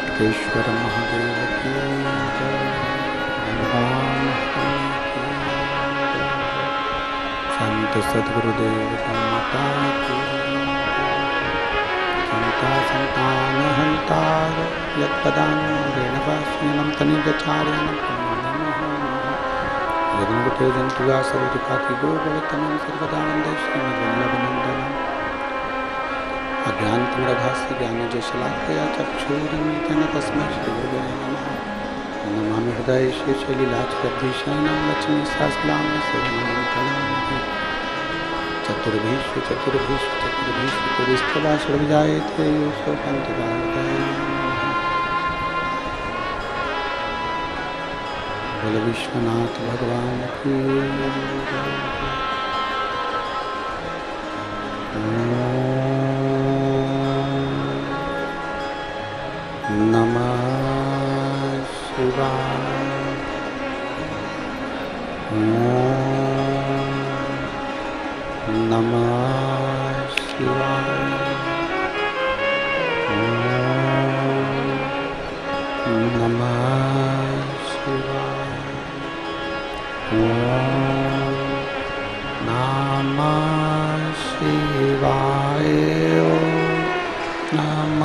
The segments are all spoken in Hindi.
हाटकेश्वर महादेव की जय। संत सद्गुरुदेव माता की संता संतान हंतार यत्पदान्येन तनिजचार्येण यदुते जंतुया सर्वदुःखाति गोवर्धनं सर्वदा वन्दे श्रीमद्वल्लभनन्दनं अज्ञानतिमिरभास्य ज्ञानजशलाकया चक्षुरुन्मिलितं तस्मै श्रीगुरवे नमः। नमामि हृदये श्रीशैललीलाचलब्धिशयनं लक्ष्मीसहस्रनाम सेवनं चतुर्भीषु चतुर्भीषु चतुर्भीषु पुरस्तदा षड्भुजायते योऽसोपन्तिदायते। बोलो विश्वनाथ भगवान की नमः शिवाय। नमः शिवाय। नमः शिवाय। नमः शिवाय। नमः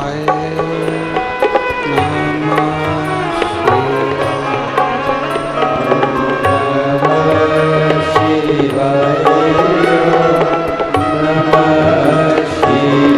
शिवाय। नमः शिवाय।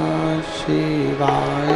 नमः शिवाय।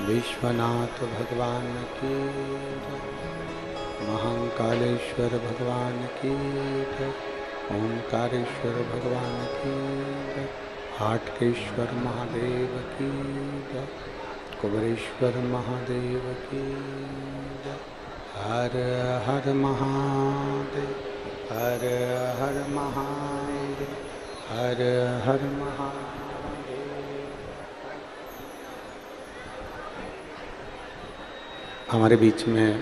विश्वनाथ भगवान की जय। महाकालेश्वर भगवान की जय। ओंकारेश्वर भगवान की जय। हाटकेश्वर महादेव की जय। कुबेरेश्वर महादेव की जय। हर हर महादेव। हर हर महादेव। हर हर महादेव। हमारे बीच में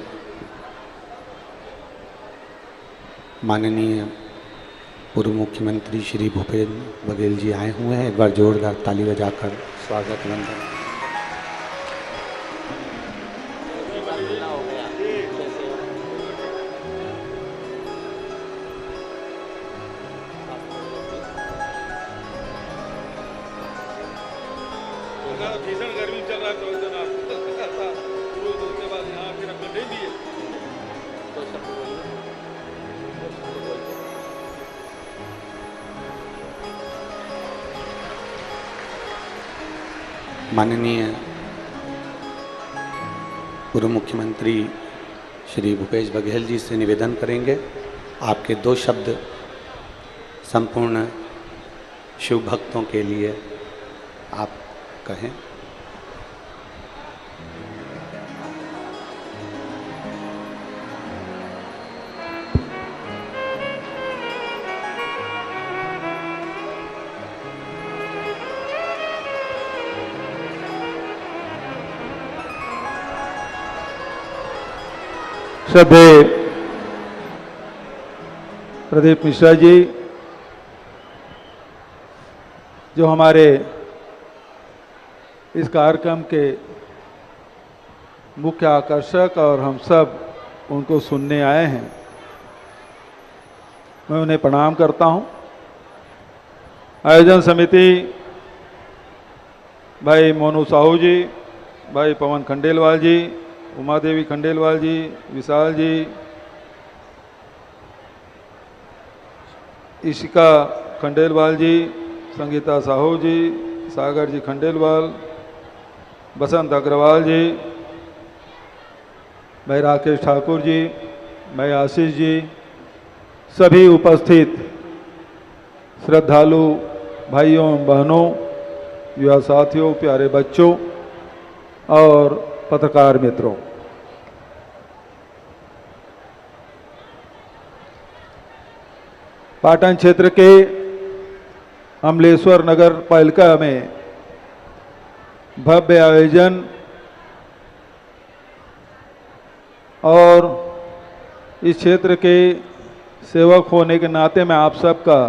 माननीय पूर्व मुख्यमंत्री श्री भूपेश बघेल जी आए हुए हैं। एक बार जोरदार ताली बजाकर स्वागत वंदन। भीषण गर्मी चल रहा है तो उसके बाद यहाँ फिर हमने नहीं दिए। माननीय पूर्व मुख्यमंत्री श्री भूपेश बघेल जी से निवेदन करेंगे, आपके 2 शब्द संपूर्ण शिव भक्तों के लिए आप कहें। श्रद्धेय प्रदीप मिश्रा जी, जो हमारे इस कार्यक्रम के मुख्य आकर्षक और हम सब उनको सुनने आए हैं, मैं उन्हें प्रणाम करता हूं। आयोजन समिति भाई मोनू साहू जी, भाई पवन खंडेलवाल जी, उमा देवी खंडेलवाल जी, विशाल जी, इशिका खंडेलवाल जी, संगीता साहू जी, सागर जी खंडेलवाल, बसंत अग्रवाल जी, भाई राकेश ठाकुर जी, भाई आशीष जी, सभी उपस्थित श्रद्धालु भाइयों बहनों, युवा साथियों, प्यारे बच्चों और पत्रकार मित्रों, पाटन क्षेत्र के अमलेश्वर नगर पालिका में भव्य आयोजन और इस क्षेत्र के सेवक होने के नाते मैं आप सबका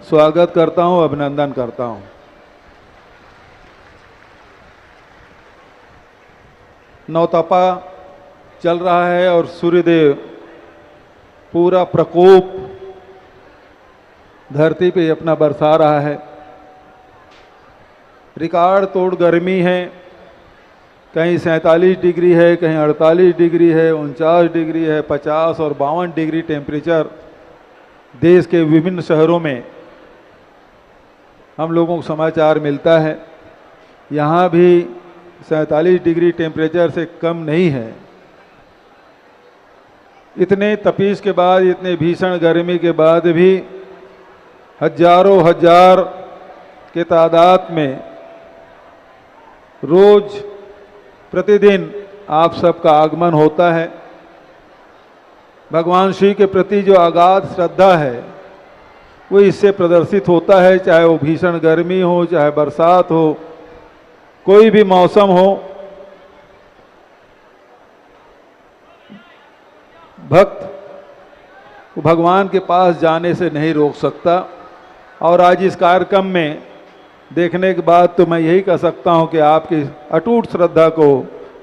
स्वागत करता हूं, अभिनंदन करता हूं। नौतपा चल रहा है और सूर्यदेव पूरा प्रकोप धरती पे अपना बरसा रहा है। रिकॉर्ड तोड़ गर्मी है, कहीं 47 डिग्री है, कहीं 48 डिग्री है, 49 डिग्री है, 50 और 52 डिग्री टेम्परेचर देश के विभिन्न शहरों में हम लोगों को समाचार मिलता है। यहाँ भी 47 डिग्री टेम्परेचर से कम नहीं है। इतने तपीश के बाद, इतने भीषण गर्मी के बाद भी हजारों हजार के तादाद में रोज प्रतिदिन आप सबका आगमन होता है। भगवान शिव के प्रति जो अगाध श्रद्धा है वो इससे प्रदर्शित होता है, चाहे वो भीषण गर्मी हो, चाहे बरसात हो, कोई भी मौसम हो। भक्त भगवान के पास जाने से नहीं रोक सकता। और आज इस कार्यक्रम में देखने के बाद तो मैं यही कह सकता हूं कि आपकी अटूट श्रद्धा को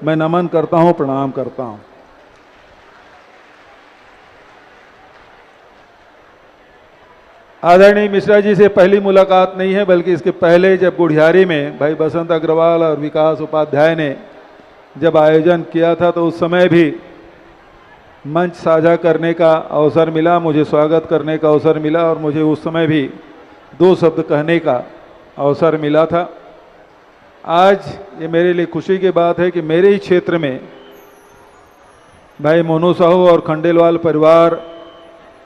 मैं नमन करता हूं, प्रणाम करता हूं। आदरणीय मिश्रा जी से पहली मुलाकात नहीं है, बल्कि इसके पहले जब गुढ़ियारी में भाई बसंत अग्रवाल और विकास उपाध्याय ने जब आयोजन किया था तो उस समय भी मंच साझा करने का अवसर मिला, मुझे स्वागत करने का अवसर मिला और मुझे उस समय भी 2 शब्द कहने का अवसर मिला था। आज ये मेरे लिए खुशी की बात है कि मेरे ही क्षेत्र में भाई मोनू साहू और खंडेलवाल परिवार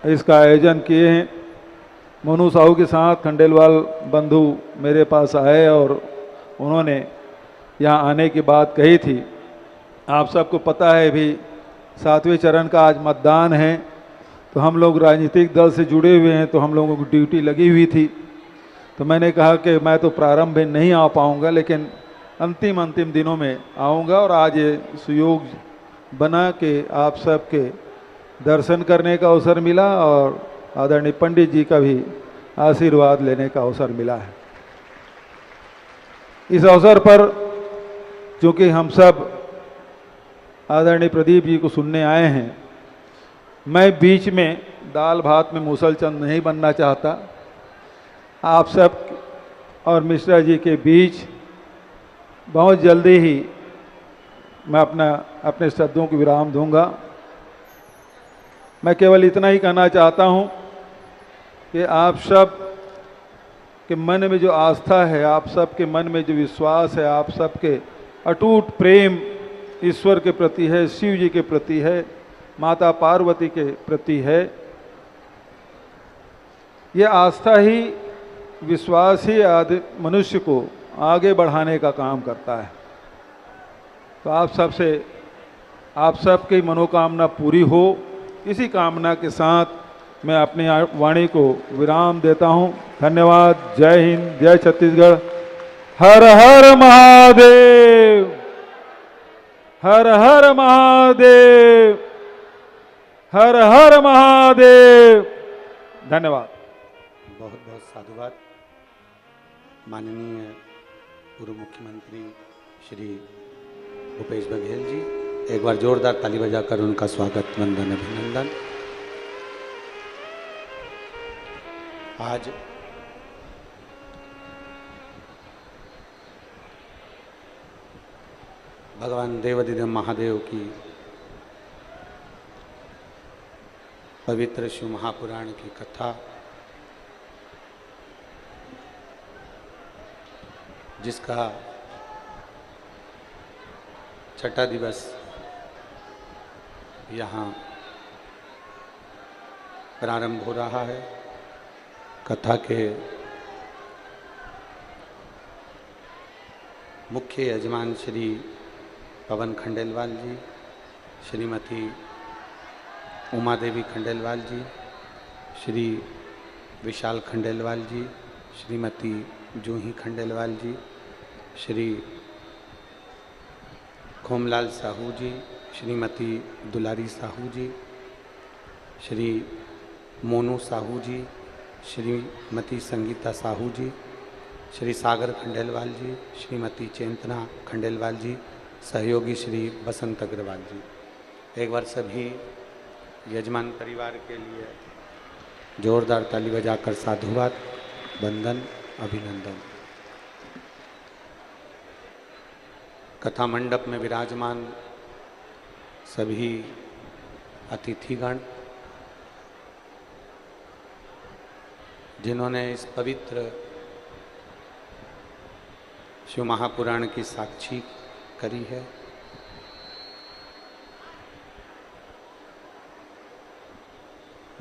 इसका आयोजन किए हैं। मोनू साहू के साथ खंडेलवाल बंधु मेरे पास आए और उन्होंने यहाँ आने की बात कही थी। आप सबको पता है भी 7वें चरण का आज मतदान है, तो हम लोग राजनीतिक दल से जुड़े हुए हैं, तो हम लोगों को ड्यूटी लगी हुई थी। तो मैंने कहा कि मैं तो प्रारंभ में नहीं आ पाऊँगा, लेकिन अंतिम दिनों में आऊँगा और आज ये सुयोग बना के आप सबके दर्शन करने का अवसर मिला और आदरणीय पंडित जी का भी आशीर्वाद लेने का अवसर मिला है। इस अवसर पर चूँकि हम सब आदरणीय प्रदीप जी को सुनने आए हैं, मैं बीच में दाल भात में मूसलचंद नहीं बनना चाहता। आप सब और मिश्रा जी के बीच बहुत जल्दी ही मैं अपने शब्दों को विराम दूंगा। मैं केवल इतना ही कहना चाहता हूं कि आप सब के मन में जो आस्था है, आप सब के मन में जो विश्वास है, आप सब के अटूट प्रेम ईश्वर के प्रति है, शिव जी के प्रति है, माता पार्वती के प्रति है, ये आस्था ही, विश्वास ही मनुष्य को आगे बढ़ाने का काम करता है। तो आप सबकी मनोकामना पूरी हो, इसी कामना के साथ मैं अपनी वाणी को विराम देता हूं। धन्यवाद। जय हिंद, जय छत्तीसगढ़। हर हर महादेव, हर हर महादेव, हर हर महादेव। धन्यवाद। बहुत बहुत साधुवाद। माननीय पूर्व मुख्यमंत्री श्री भूपेश बघेल जी, एक बार जोरदार ताली बजाकर उनका स्वागत, वंदन, अभिनंदन। आज भगवान देवाधिदेव महादेव की पवित्र शिव महापुराण की कथा, जिसका छठा दिवस यहाँ प्रारंभ हो रहा है। कथा के मुख्य यजमान श्री पवन खंडेलवाल जी, श्रीमती उमा देवी खंडेलवाल जी, श्री विशाल खंडेलवाल जी, श्रीमती जूही खंडेलवाल जी, श्री खोमलाल साहू जी, श्रीमती दुलारी साहू जी, श्री मोनू साहू जी, श्रीमती संगीता साहू जी, श्री सागर खंडेलवाल जी, श्रीमती चेतना खंडेलवाल जी, सहयोगी श्री बसंत अग्रवाल जी। एक बार सभी यजमान परिवार के लिए जोरदार ताली बजाकर साधुवाद, वंदन, अभिनंदन। कथा मंडप में विराजमान सभी अतिथिगण, जिन्होंने इस पवित्र शिव महापुराण की साक्षी करी है,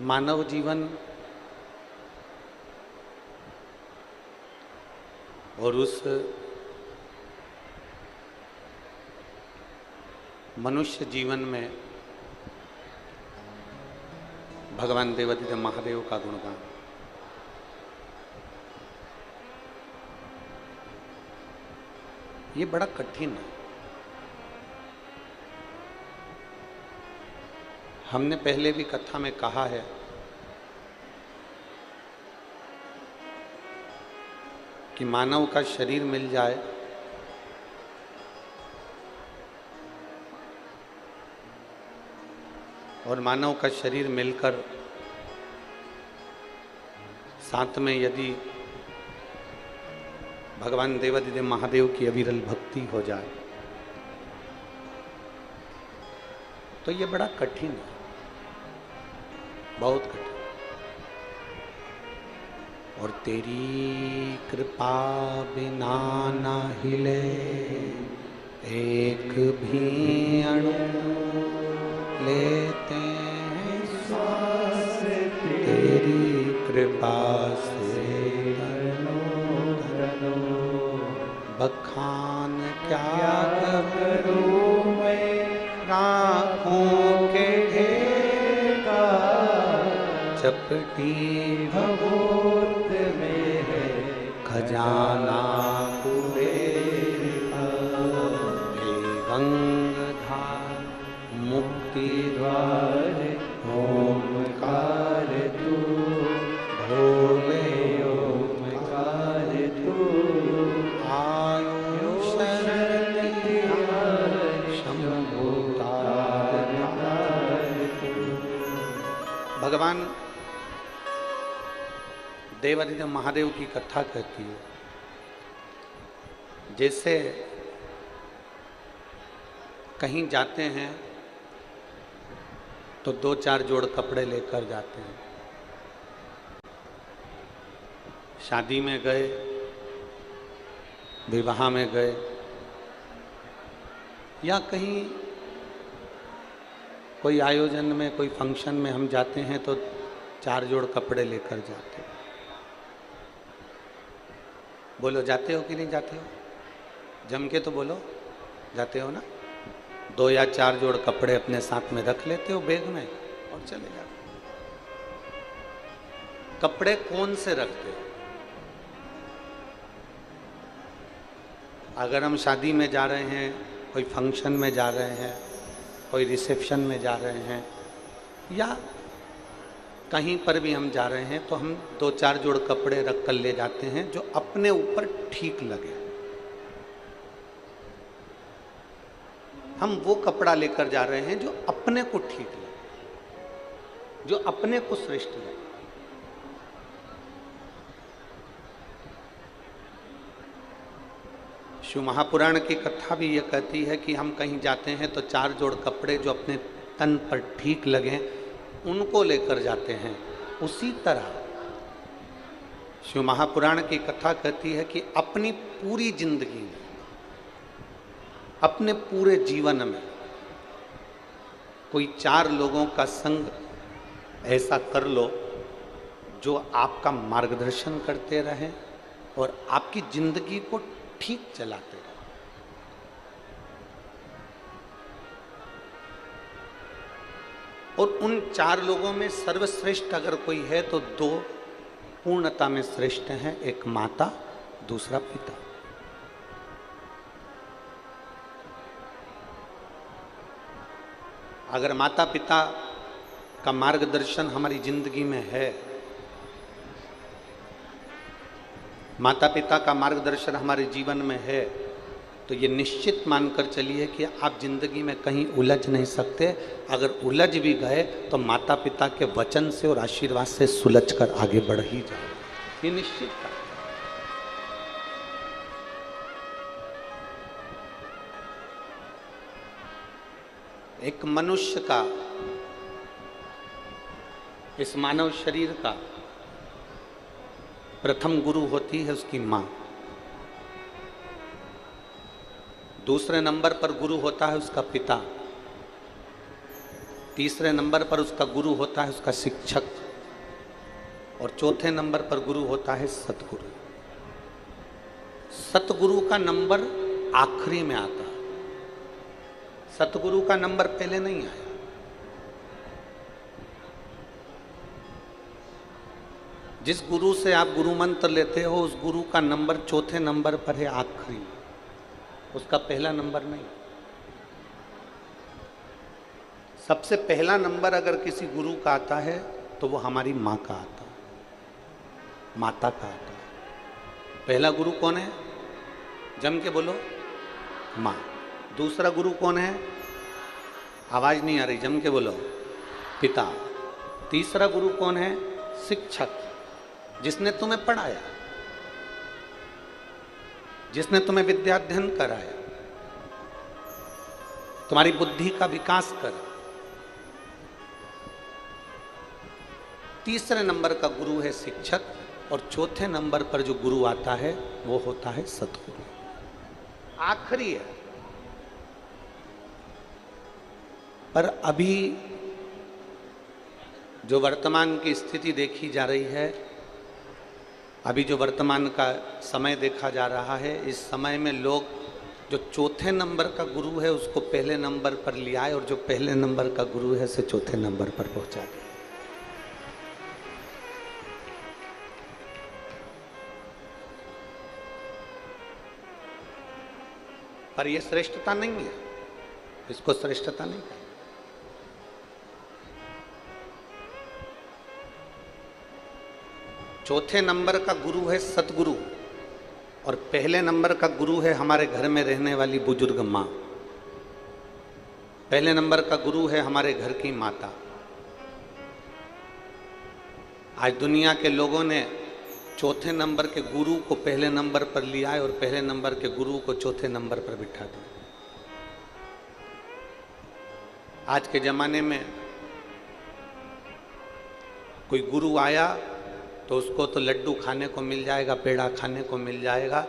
मानव जीवन और उस मनुष्य जीवन में भगवान देवाधिदेव महादेव का गुणगान, ये बड़ा कठिन है। हमने पहले भी कथा में कहा है कि मानव का शरीर मिल जाए और मानव का शरीर मिलकर साथ में यदि भगवान देवाधिदेव महादेव की अविरल भक्ति हो जाए तो ये बड़ा कठिन है, बहुत कठिन। और तेरी कृपा बिना ना हिले एक भी अणु, लेते हैं श्वास तेरी कृपा से, बखान क्या करूं मैं राखों के ढेर का, चपटी भभूत में है खजाना कुबेर का। गंगधार मुक्ति द्वार ओमकार तू भोले ओमकार तू आयो शरण शंभो तारक तू। भगवान देवादिदेव महादेव की कथा कहती है, जैसे कहीं जाते हैं तो 2-4 जोड़ कपड़े लेकर जाते हैं। शादी में गए, विवाह में गए, या कहीं कोई आयोजन में, कोई फंक्शन में हम जाते हैं तो 4 जोड़ कपड़े लेकर जाते हैं। बोलो जाते हो कि नहीं जाते हो? जम के तो बोलो, जाते हो ना? 2 या 4 जोड़ कपड़े अपने साथ में रख लेते हो बैग में और चले जाते हो। कपड़े कौन से रखते हो? अगर हम शादी में जा रहे हैं, कोई फंक्शन में जा रहे हैं, कोई रिसेप्शन में जा रहे हैं, या कहीं पर भी हम जा रहे हैं, तो हम 2-4 जोड़ कपड़े रख कर ले जाते हैं जो अपने ऊपर ठीक लगे। हम वो कपड़ा लेकर जा रहे हैं जो अपने को ठीक लगे, जो अपने को श्रेष्ठ लगे। शिव महापुराण की कथा भी ये कहती है कि हम कहीं जाते हैं तो 4 जोड़ कपड़े जो अपने तन पर ठीक लगे उनको लेकर जाते हैं। उसी तरह शिव महापुराण की कथा कहती है कि अपनी पूरी जिंदगी में, अपने पूरे जीवन में कोई 4 लोगों का संग ऐसा कर लो जो आपका मार्गदर्शन करते रहें और आपकी जिंदगी को ठीक चलाते रहें। और उन 4 लोगों में सर्वश्रेष्ठ अगर कोई है तो 2 पूर्णता में श्रेष्ठ हैं, एक माता, दूसरा पिता। अगर माता पिता का मार्गदर्शन हमारी जिंदगी में है, माता पिता का मार्गदर्शन हमारे जीवन में है, तो ये निश्चित मानकर चलिए कि आप जिंदगी में कहीं उलझ नहीं सकते। अगर उलझ भी गए तो माता पिता के वचन से और आशीर्वाद से सुलझ कर आगे बढ़ ही जाए, ये निश्चित है। एक मनुष्य का, इस मानव शरीर का प्रथम गुरु होती है उसकी माँ। दूसरे नंबर पर गुरु होता है उसका पिता। तीसरे नंबर पर उसका गुरु होता है उसका शिक्षक। और चौथे नंबर पर गुरु होता है सतगुरु। सतगुरु का नंबर आखिरी में आता है, सतगुरु का नंबर पहले नहीं आया। जिस गुरु से आप गुरु मंत्र लेते हो उस गुरु का नंबर चौथे नंबर पर है, आखिरी, उसका पहला नंबर नहीं। सबसे पहला नंबर अगर किसी गुरु का आता है तो वो हमारी माँ का आता है, माता का आता है। पहला गुरु कौन है? जम के बोलो, माँ। दूसरा गुरु कौन है? आवाज नहीं आ रही, जम के बोलो, पिता। तीसरा गुरु कौन है? शिक्षक, जिसने तुम्हें पढ़ाया, जिसने तुम्हें विद्याध्ययन कराया, तुम्हारी बुद्धि का विकास करा। तीसरे नंबर का गुरु है शिक्षक, और चौथे नंबर पर जो गुरु आता है वो होता है सतगुरु, आखिरी है। पर अभी जो वर्तमान की स्थिति देखी जा रही है, अभी जो वर्तमान का समय देखा जा रहा है, इस समय में लोग जो चौथे नंबर का गुरु है उसको पहले नंबर पर ले आए और जो पहले नंबर का गुरु है उसे चौथे नंबर पर पहुंचा दिया। पर यह श्रेष्ठता नहीं है। इसको श्रेष्ठता नहीं कहेंगे। चौथे नंबर का गुरु है सतगुरु, और पहले नंबर का गुरु है हमारे घर में रहने वाली बुजुर्ग माँ। पहले नंबर का गुरु है हमारे घर की माता। आज दुनिया के लोगों ने चौथे नंबर के गुरु को पहले नंबर पर लिया है और पहले नंबर के गुरु को चौथे नंबर पर बिठा दिया। आज के जमाने में कोई गुरु आया तो उसको तो लड्डू खाने को मिल जाएगा, पेड़ा खाने को मिल जाएगा।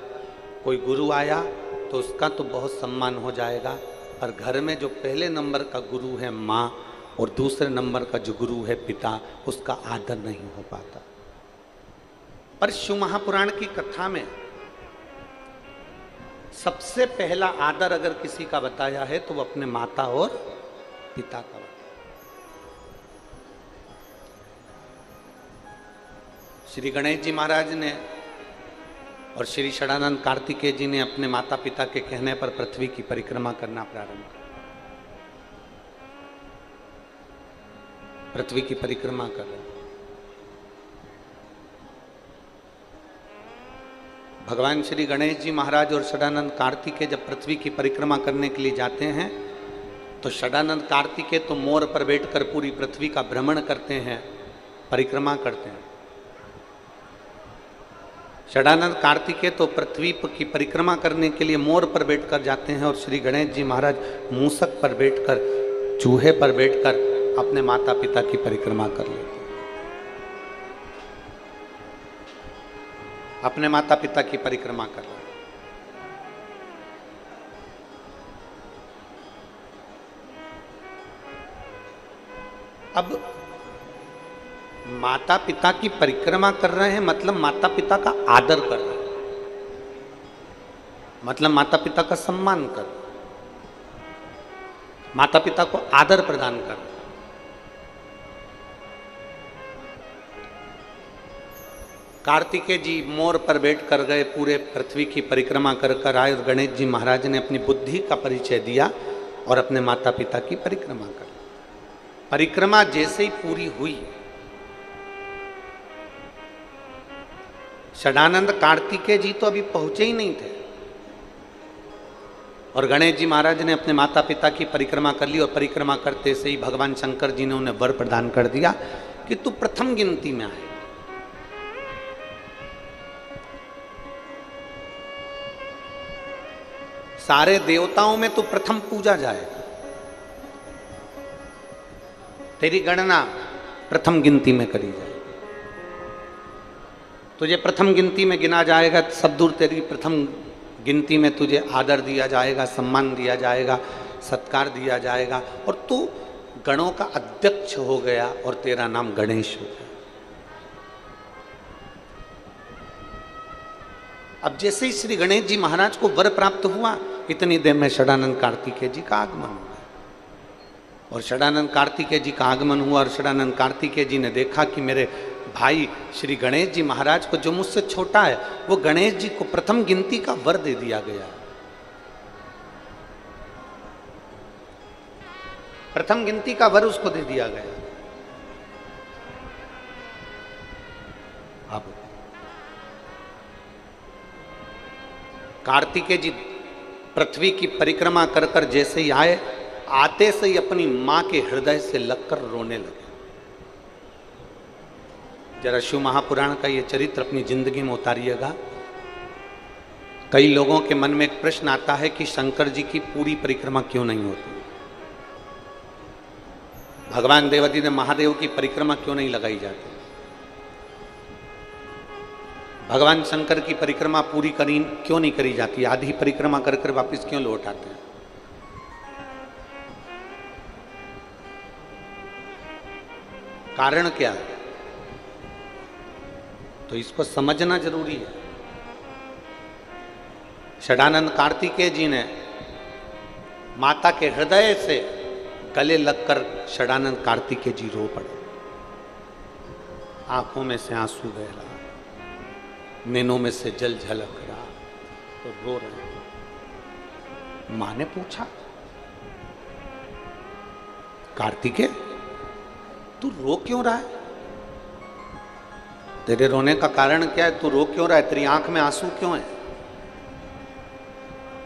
कोई गुरु आया तो उसका तो बहुत सम्मान हो जाएगा, पर घर में जो पहले नंबर का गुरु है माँ और दूसरे नंबर का जो गुरु है पिता, उसका आदर नहीं हो पाता। पर शिव महापुराण की कथा में सबसे पहला आदर अगर किसी का बताया है तो वो अपने माता और पिता का बताया। श्री गणेश जी महाराज ने और श्री षडानंद कार्तिकेय जी ने अपने माता पिता के कहने पर पृथ्वी की परिक्रमा करना प्रारंभ किया। पृथ्वी की परिक्रमा कर रहे। भगवान श्री गणेश जी महाराज और षडानंद कार्तिकेय जब पृथ्वी की परिक्रमा करने के लिए जाते हैं तो षडानंद कार्तिकेय तो मोर पर बैठकर पूरी पृथ्वी का भ्रमण करते हैं, परिक्रमा करते हैं। षडानंद कार्तिकेय तो पृथ्वी की परिक्रमा करने के लिए मोर पर बैठकर जाते हैं और श्री गणेश जी महाराज मूसक पर बैठकर, चूहे पर बैठकर अपने माता पिता की परिक्रमा कर लेते हैं। अपने माता पिता की परिक्रमा कर रहे हैं। अब माता पिता की परिक्रमा कर रहे हैं मतलब माता पिता का आदर कर रहे हैं, मतलब माता पिता का सम्मान कर रहे हैं, माता पिता को आदर प्रदान कर रहे हैं। कार्तिकेय जी मोर पर बैठ कर गए, पूरे पृथ्वी की परिक्रमा कर कर आए और गणेश जी महाराज ने अपनी बुद्धि का परिचय दिया और अपने माता पिता की परिक्रमा कर। परिक्रमा जैसे ही पूरी हुई, षडानंद कार्तिकेय जी तो अभी पहुंचे ही नहीं थे और गणेश जी महाराज ने अपने माता पिता की परिक्रमा कर ली और परिक्रमा करते से ही भगवान शंकर जी ने उन्हें वर प्रदान कर दिया कि तू प्रथम गिनती में आए। सारे देवताओं में तू प्रथम पूजा जाए, तेरी गणना प्रथम गिनती में करी जाए, तुझे प्रथम गिनती में गिना जाएगा। सब दूर तेरी प्रथम गिनती में तुझे आदर दिया जाएगा, सम्मान दिया जाएगा, सत्कार दिया जाएगा और तू गणों का अध्यक्ष हो गया और तेरा नाम गणेश हो गया। अब जैसे ही श्री गणेश जी महाराज को वर प्राप्त हुआ, इतनी देर में षडानंद कार्तिकेय जी का आगमन हुआ और षडानंद कार्तिकेय जी का आगमन हुआ और षडानंद कार्तिकेय जी ने देखा कि मेरे भाई श्री गणेश जी महाराज को, जो मुझसे छोटा है, वो गणेश जी को प्रथम गिनती का वर दे दिया गया है। प्रथम गिनती का वर उसको दे दिया गया। अब कार्तिकेय जी पृथ्वी की परिक्रमा कर कर जैसे ही आए, आते से ही अपनी मां के हृदय से लगकर रोने लगे। जरा शिव महापुराण का ये चरित्र अपनी जिंदगी में उतारिएगा। कई लोगों के मन में एक प्रश्न आता है कि शंकर जी की पूरी परिक्रमा क्यों नहीं होती, भगवान देवादिदेव महादेव की परिक्रमा क्यों नहीं लगाई जाती, भगवान शंकर की परिक्रमा पूरी क्यों नहीं करी जाती, आधी परिक्रमा कर कर वापिस क्यों लौट आते हैं। कारण क्या है, तो इसको समझना जरूरी है। षडानंद कार्तिकेय जी ने माता के हृदय से गले लगकर षडानंद कार्तिकेय जी रो पड़े, आंखों में से आंसू बह रहा, नैनों में से जल झलक रहा, तो रो रहे। मां ने पूछा कार्तिकेय तू रो क्यों रहा है? तेरे रोने का कारण क्या है? तू रो क्यों रहा है? तेरी आंख में आंसू क्यों है?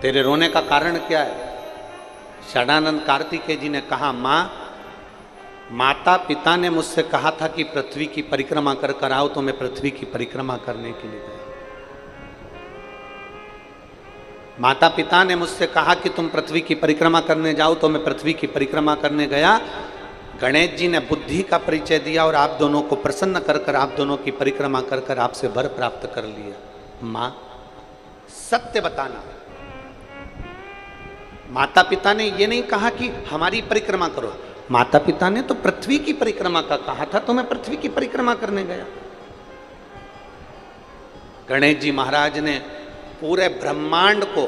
तेरे रोने का कारण क्या है? षडानंद कार्तिकेय जी ने कहा, मां, माता पिता ने मुझसे कहा था कि पृथ्वी की परिक्रमा कर कर आओ, तो मैं पृथ्वी की परिक्रमा करने के लिए गया। माता पिता ने मुझसे कहा कि तुम पृथ्वी की परिक्रमा करने जाओ, तो मैं पृथ्वी की परिक्रमा करने गया। गणेश जी ने बुद्धि का परिचय दिया और आप दोनों को प्रसन्न कर कर आप दोनों की परिक्रमा कर कर आपसे वर प्राप्त कर लिया। मां, सत्य बताना। माता पिता ने यह नहीं कहा कि हमारी परिक्रमा करो, माता पिता ने तो पृथ्वी की परिक्रमा का कहा था, तो मैं पृथ्वी की परिक्रमा करने गया। गणेश जी महाराज ने पूरे ब्रह्मांड को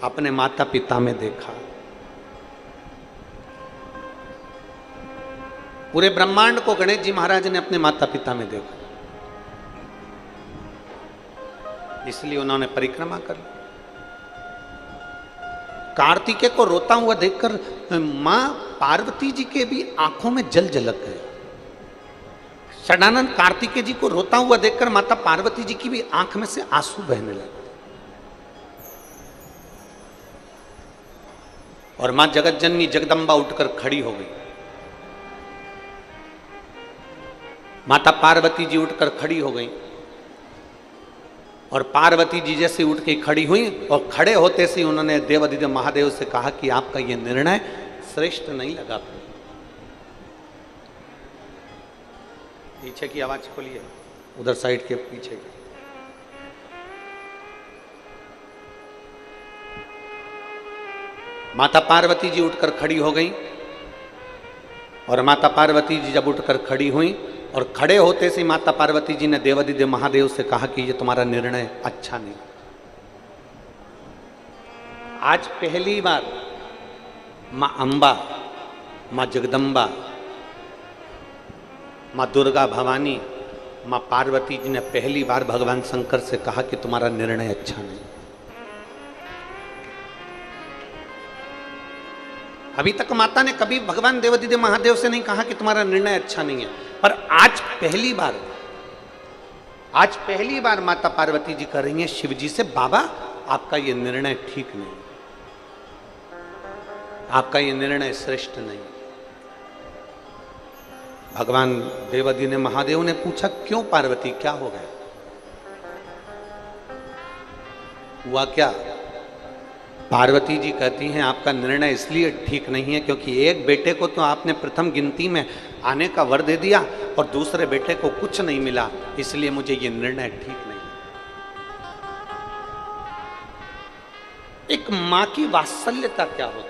अपने माता पिता में देखा। पूरे ब्रह्मांड को गणेश जी महाराज ने अपने माता पिता में देखा, इसलिए उन्होंने परिक्रमा कर ली। कार्तिकेय को रोता हुआ देखकर मां पार्वती जी के भी आंखों में जल झलक गए। षडानंद कार्तिकेय जी को रोता हुआ देखकर माता पार्वती जी की भी आंख में से आंसू बहने लगे। और मां जगत जननी जगदम्बा उठकर खड़ी हो गई। माता पार्वती जी उठकर खड़ी हो गई और पार्वती जी जैसे उठ के खड़ी हुई और खड़े होते से उन्होंने देवाधिदेव महादेव से कहा कि आपका यह निर्णय श्रेष्ठ नहीं लगा। पीछे की आवाज खोलिए, उधर साइड के पीछे की। माता पार्वती जी उठकर खड़ी हो गई और माता पार्वती जी जब उठकर खड़ी हुई और खड़े होते से माता पार्वती जी ने देवाधिदेव महादेव से कहा कि ये तुम्हारा निर्णय अच्छा नहीं। आज पहली बार मां अंबा, मां जगदम्बा, मां दुर्गा भवानी, मां पार्वती जी ने पहली बार भगवान शंकर से कहा कि तुम्हारा निर्णय अच्छा नहीं। अभी तक माता ने कभी भगवान देवाधिदेव महादेव से नहीं कहा कि तुम्हारा निर्णय अच्छा नहीं है, पर आज पहली बार माता पार्वती जी कह रही हैं शिव जी से, बाबा आपका ये निर्णय ठीक नहीं, आपका ये निर्णय श्रेष्ठ नहीं। भगवान देवाधिदेव महादेव ने पूछा, क्यों पार्वती, क्या हो गया, हुआ क्या? पार्वती जी कहती हैं आपका निर्णय इसलिए ठीक नहीं है क्योंकि एक बेटे को तो आपने प्रथम गिनती में आने का वर दे दिया और दूसरे बेटे को कुछ नहीं मिला, इसलिए मुझे ये निर्णय ठीक नहीं। एक मां की वात्सल्यता क्या होती है?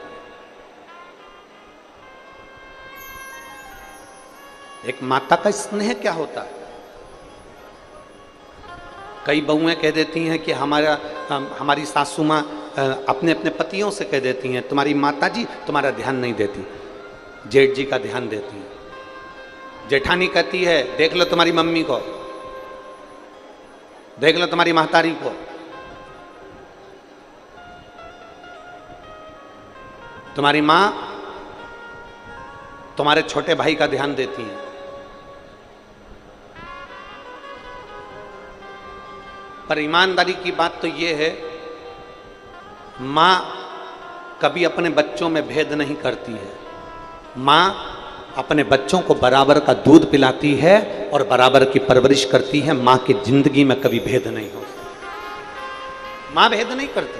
एक माता का स्नेह क्या होता है? कई बहुएं कह देती हैं कि हमारी सासू मां अपने अपने पतियों से कह देती हैं, तुम्हारी माता जी तुम्हारा ध्यान नहीं देती, जेठ जी का ध्यान देती है। जेठानी कहती है, देख लो तुम्हारी मम्मी को, देख लो तुम्हारी महतारी को। तुम्हारी मां तुम्हारे छोटे भाई का ध्यान देती है। पर ईमानदारी की बात तो यह है, मां कभी अपने बच्चों में भेद नहीं करती है। मां अपने बच्चों को बराबर का दूध पिलाती है और बराबर की परवरिश करती है। मां की जिंदगी में कभी भेद नहीं होता। मां भेद नहीं करती,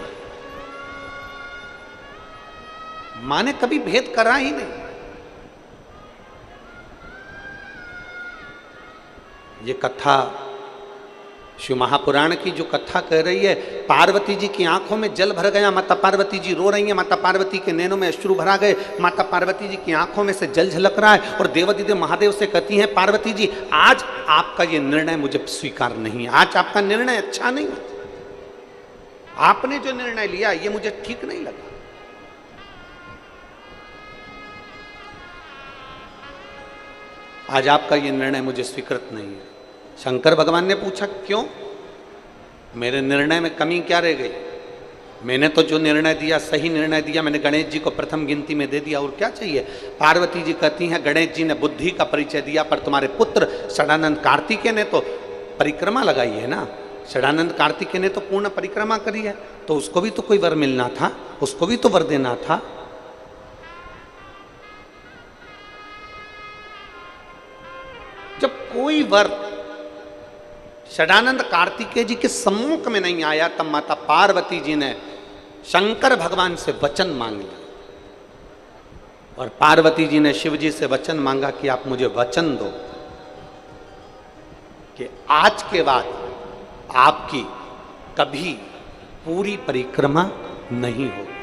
मां ने कभी भेद करा ही नहीं। ये कथा शिव महापुराण की जो कथा कह रही है, पार्वती जी की आंखों में जल भर गया, माता पार्वती जी रो रही हैं, माता पार्वती के नैनों में अश्रु भरा गए, माता पार्वती जी की आंखों में से जल झलक रहा है और देवाधिदेव महादेव से कहती हैं, पार्वती जी आज आपका ये निर्णय मुझे स्वीकार नहीं है, आज आपका निर्णय अच्छा नहीं है, आपने जो निर्णय लिया ये मुझे ठीक नहीं लगा। आज आपका ये निर्णय मुझे स्वीकृत नहीं है। शंकर भगवान ने पूछा, क्यों? मेरे निर्णय में कमी क्या रह गई? मैंने तो जो निर्णय दिया सही निर्णय दिया, मैंने गणेश जी को प्रथम गिनती में दे दिया, और क्या चाहिए। पार्वती जी कहती हैं गणेश जी ने बुद्धि का परिचय दिया, पर तुम्हारे पुत्र षडानंद कार्तिकेय ने तो परिक्रमा लगाई है ना, षडानंद कार्तिकेय ने तो पूर्ण परिक्रमा करी है, तो उसको भी तो कोई वर मिलना था, उसको भी तो वर देना था। जब कोई वर षडानंद कार्तिकेय जी के सम्मुख में नहीं आया, तब माता पार्वती जी ने शंकर भगवान से वचन मांग लिया, और पार्वती जी ने शिव जी से वचन मांगा कि आप मुझे वचन दो कि आज के बाद आपकी कभी पूरी परिक्रमा नहीं होगी,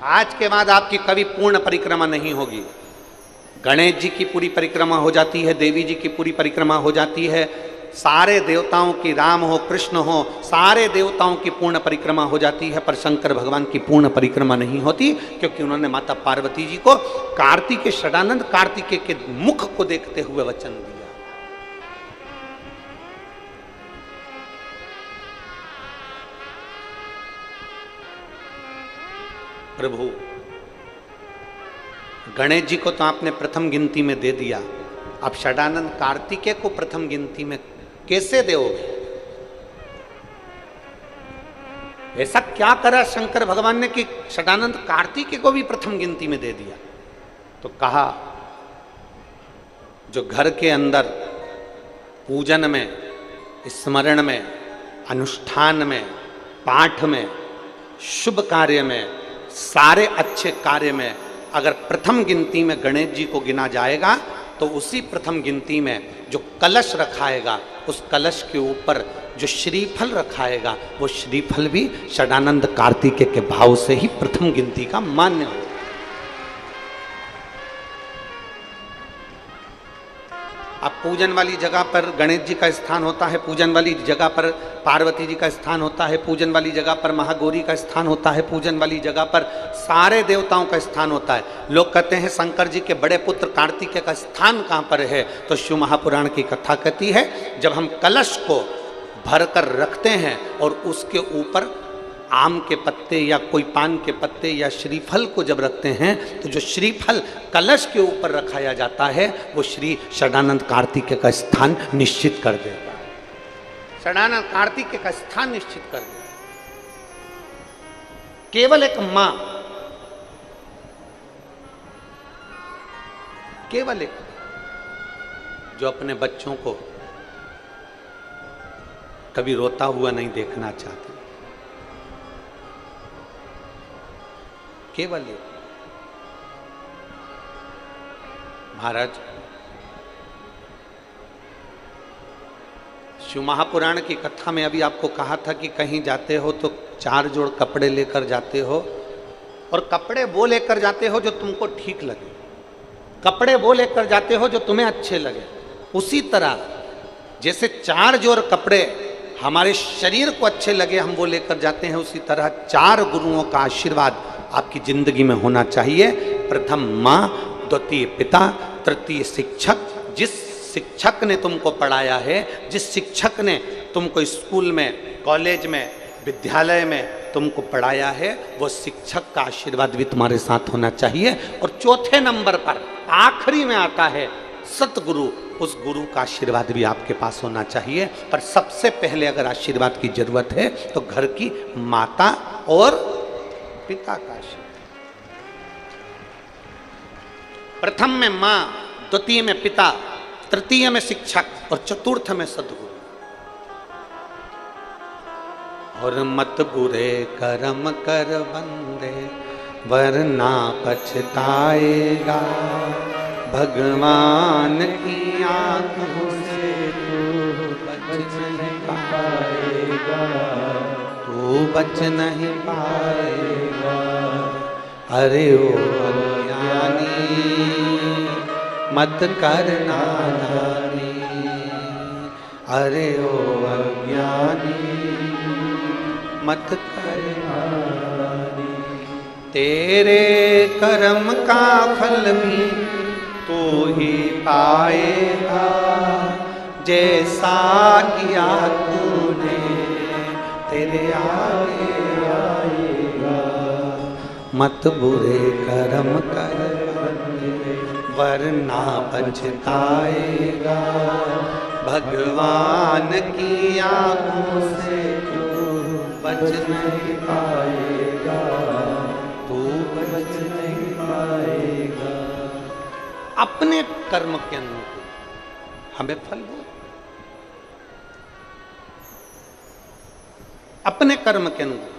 आज के बाद आपकी कभी पूर्ण परिक्रमा नहीं होगी। गणेश जी की पूरी परिक्रमा हो जाती है, देवी जी की पूरी परिक्रमा हो जाती है, सारे देवताओं की, राम हो कृष्ण हो, सारे देवताओं की पूर्ण परिक्रमा हो जाती है, पर शंकर भगवान की पूर्ण परिक्रमा नहीं होती, क्योंकि उन्होंने माता पार्वती जी को कार्तिकेय, षडानंद कार्तिकेय के मुख को देखते हुए वचन दिया। प्रभु गणेश जी को तो आपने प्रथम गिनती में दे दिया, अब षडानंद कार्तिकेय को प्रथम गिनती में कैसे दोगे? ऐसा क्या करा शंकर भगवान ने कि षडानंद कार्तिकेय को भी प्रथम गिनती में दे दिया? तो कहा जो घर के अंदर पूजन में, स्मरण में, अनुष्ठान में, पाठ में, शुभ कार्य में, सारे अच्छे कार्य में अगर प्रथम गिनती में गणेश जी को गिना जाएगा, तो उसी प्रथम गिनती में जो कलश रखाएगा, उस कलश के ऊपर जो श्रीफल रखाएगा, वो श्रीफल भी षडानंद कार्तिकेय के भाव से ही प्रथम गिनती का मान्य होगा। अब पूजन वाली जगह पर गणेश जी का स्थान होता है, पूजन वाली जगह पर पार्वती जी का स्थान होता है, पूजन वाली जगह पर महागौरी का स्थान होता है, पूजन वाली जगह पर सारे देवताओं का स्थान होता है। लोग कहते हैं शंकर जी के बड़े पुत्र कार्तिकेय का स्थान कहाँ पर है, तो शिव महापुराण की कथा कहती है जब हम कलश को भरकर रखते हैं और उसके ऊपर आम के पत्ते या कोई पान के पत्ते या श्रीफल को जब रखते हैं, तो जो श्रीफल कलश के ऊपर रखाया जाता है वो श्री षडानंद कार्तिकेय का स्थान निश्चित कर देता है, षडानंद कार्तिकेय का स्थान निश्चित कर देता है। केवल एक मां, केवल एक जो अपने बच्चों को कभी रोता हुआ नहीं देखना चाहती, केवल एक। महाराज शिव महापुराण की कथा में अभी आपको कहा था कि कहीं जाते हो तो 4 जोड़ कपड़े लेकर जाते हो, और कपड़े वो लेकर जाते हो जो तुमको ठीक लगे, कपड़े वो लेकर जाते हो जो तुम्हें अच्छे लगे। उसी तरह जैसे 4 जोड़ कपड़े हमारे शरीर को अच्छे लगे हम वो लेकर जाते हैं, उसी तरह 4 गुरुओं का आशीर्वाद आपकी जिंदगी में होना चाहिए। प्रथम माँ, द्वितीय पिता, तृतीय शिक्षक। जिस शिक्षक ने तुमको पढ़ाया है, जिस शिक्षक ने तुमको स्कूल में, कॉलेज में, विद्यालय में तुमको पढ़ाया है, वो शिक्षक का आशीर्वाद भी तुम्हारे साथ होना चाहिए। और चौथे नंबर पर आखिरी में आता है सतगुरु, उस गुरु का आशीर्वाद भी आपके पास होना चाहिए। पर सबसे पहले अगर आशीर्वाद की जरूरत है तो घर की माता और पिता का आशीर्वाद। प्रथम में मां, द्वितीय में पिता, तृतीय में शिक्षक और चतुर्थ में सद्गुरु। और मत बुरे कर्म कर बंदे वरना पछताएगा, भगवान की आंखों से तू बच नहीं पाएगा, तू बच नहीं पाएगा। अरे ओ अज्ञानी मत करना नानी, अरे ओ अज्ञानी मत करना नानी। तेरे कर्म का फल भी तू ही पाएगा, जैसा किया तूने तेरे आगे आएगा। मत बुरे कर्म कर वरना पछताएगा। भगवान की आंखों से तू बच नहीं पाएगा, तू बच नहीं पाएगा। अपने कर्म के अनुकूल हमें फल दो, अपने कर्म के अनुकूल।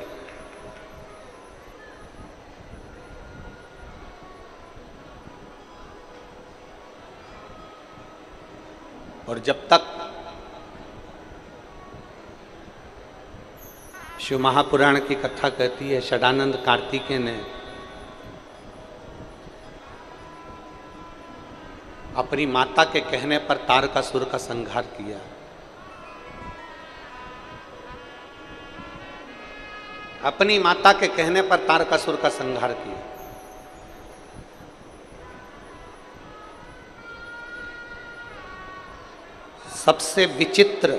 और जब तक शिव महापुराण की कथा कहती है, षडानंद कार्तिकेय ने अपनी माता के कहने पर तारकासुर का संहार किया। अपनी माता के कहने पर तारकासुर का संहार किया। सबसे विचित्र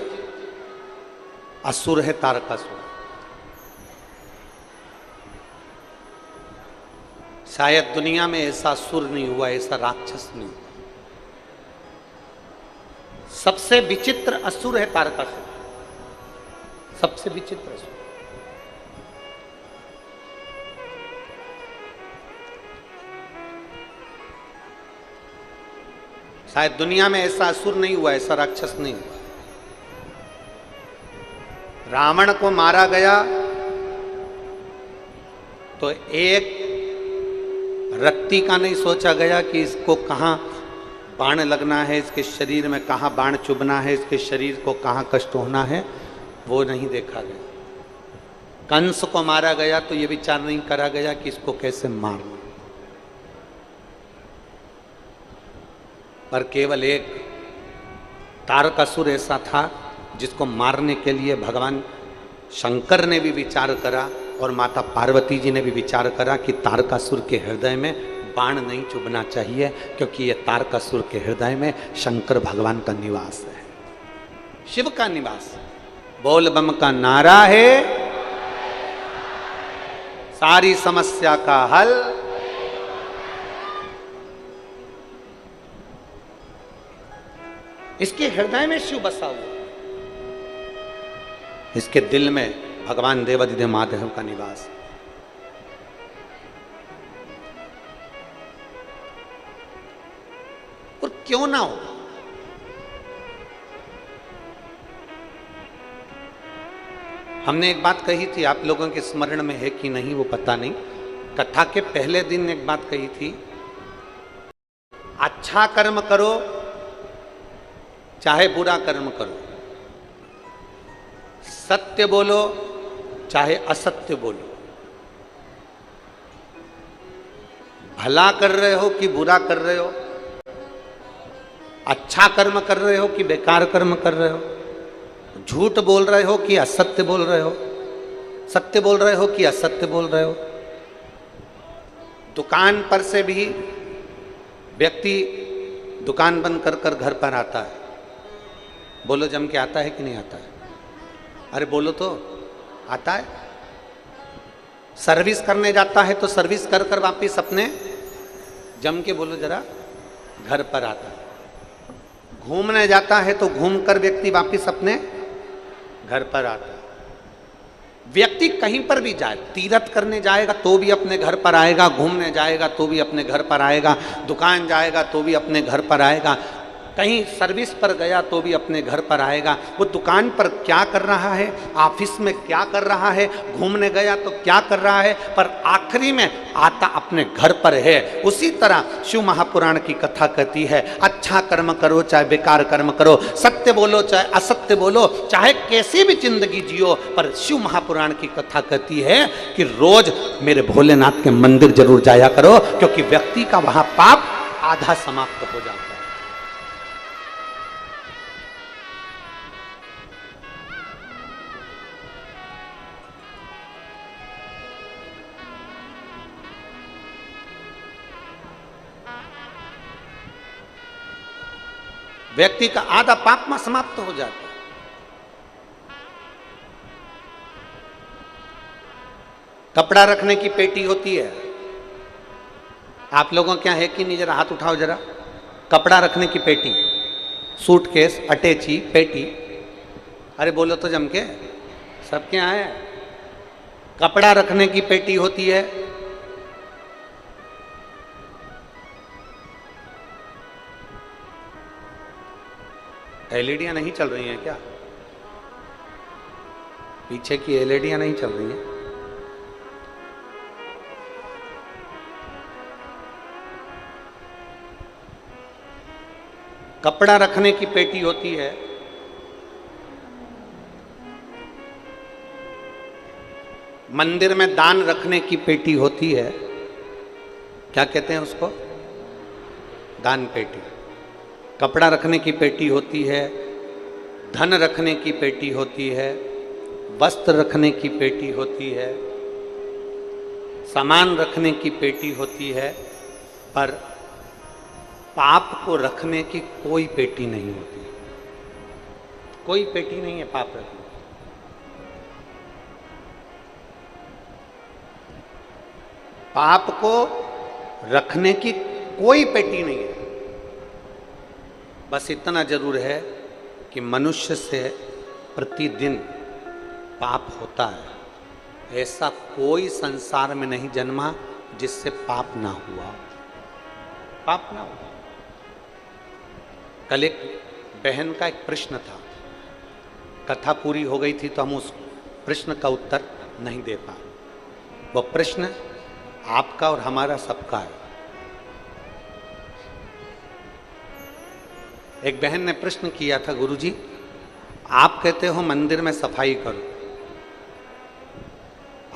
असुर है तारकासुर। शायद दुनिया में ऐसा असुर नहीं हुआ, ऐसा राक्षस नहीं हुआ। सबसे विचित्र असुर है तारकासुर, सबसे विचित्र असुर। शायद दुनिया में ऐसा असुर नहीं हुआ, ऐसा राक्षस नहीं हुआ। रावण को मारा गया तो एक रत्ती का नहीं सोचा गया कि इसको कहां बाण लगना है, इसके शरीर में कहां बाण चुभना है, इसके शरीर को कहां कष्ट होना है, वो नहीं देखा गया। कंस को मारा गया तो ये विचार नहीं करा गया कि इसको कैसे मारना, पर केवल एक तारकासुर ऐसा था जिसको मारने के लिए भगवान शंकर ने भी विचार करा और माता पार्वती जी ने भी विचार करा कि तारकासुर के हृदय में बाण नहीं चुभना चाहिए, क्योंकि ये तारकासुर के हृदय में शंकर भगवान का निवास है, शिव का निवास। बोल बम का नारा है, सारी समस्या का हल। इसके हृदय में शिव बसा हुआ, इसके दिल में भगवान देवाधिदेव महादेव का निवास। और क्यों ना हो, हमने एक बात कही थी, आप लोगों के स्मरण में है कि नहीं वो पता नहीं। कथा के पहले दिन एक बात कही थी, अच्छा कर्म करो चाहे बुरा कर्म करो, सत्य बोलो चाहे असत्य बोलो, भला कर रहे हो कि बुरा कर रहे हो, अच्छा कर्म कर रहे हो कि बेकार कर्म कर रहे हो, झूठ बोल रहे हो कि असत्य बोल रहे हो, सत्य बोल रहे हो कि असत्य बोल रहे हो। दुकान पर से भी व्यक्ति दुकान बंद कर कर घर पर आता है, बोलो जम के आता है कि नहीं आता है? अरे बोलो तो, आता है। सर्विस करने जाता है तो सर्विस कर कर वापिस अपने जम के बोलो जरा घर पर आता है। घूमने जाता है तो घूम कर व्यक्ति वापिस अपने घर पर आता है। व्यक्ति कहीं पर भी जाए, तीर्थ करने जाएगा तो भी अपने घर पर आएगा, घूमने जाएगा तो भी अपने घर पर आएगा, दुकान जाएगा तो भी अपने घर पर आएगा, कहीं सर्विस पर गया तो भी अपने घर पर आएगा। वो दुकान पर क्या कर रहा है, ऑफिस में क्या कर रहा है, घूमने गया तो क्या कर रहा है, पर आखिरी में आता अपने घर पर है। उसी तरह शिव महापुराण की कथा कहती है, अच्छा कर्म करो चाहे बेकार कर्म करो, सत्य बोलो चाहे असत्य बोलो, चाहे कैसी भी जिंदगी जियो, पर शिव महापुराण की कथा कहती है कि रोज मेरे भोलेनाथ के मंदिर जरूर जाया करो, क्योंकि व्यक्ति का वहां पाप आधा समाप्त हो जाता है। व्यक्ति का आधा पाप में समाप्त हो जाता है। कपड़ा रखने की पेटी होती है। आप लोगों क्या है कि नहीं, जरा हाथ उठाओ जरा। कपड़ा रखने की पेटी, सूटकेस, अटैची, पेटी, अरे बोलो तो जम के, सबके यहाँ है। कपड़ा रखने की पेटी होती है, एलईडियां नहीं चल रही हैं क्या? पीछे की एलईडियां नहीं चल रही हैं? कपड़ा रखने की पेटी होती है, मंदिर में दान रखने की पेटी होती है, क्या कहते हैं उसको? दान पेटी। कपड़ा रखने की पेटी होती है, धन रखने की पेटी होती है, वस्त्र रखने की पेटी होती है, सामान रखने की पेटी होती है, पर पाप को रखने की कोई पेटी नहीं होती। कोई पेटी नहीं है पाप रखने। पाप को रखने की कोई पेटी नहीं है। बस इतना जरूर है कि मनुष्य से प्रतिदिन पाप होता है। ऐसा कोई संसार में नहीं जन्मा जिससे पाप ना हुआ, पाप ना हुआ। कल एक बहन का एक प्रश्न था, कथा पूरी हो गई थी तो हम उस प्रश्न का उत्तर नहीं दे पाए। वो प्रश्न आपका और हमारा सबका है। एक बहन ने प्रश्न किया था, गुरुजी आप कहते हो मंदिर में सफाई करो,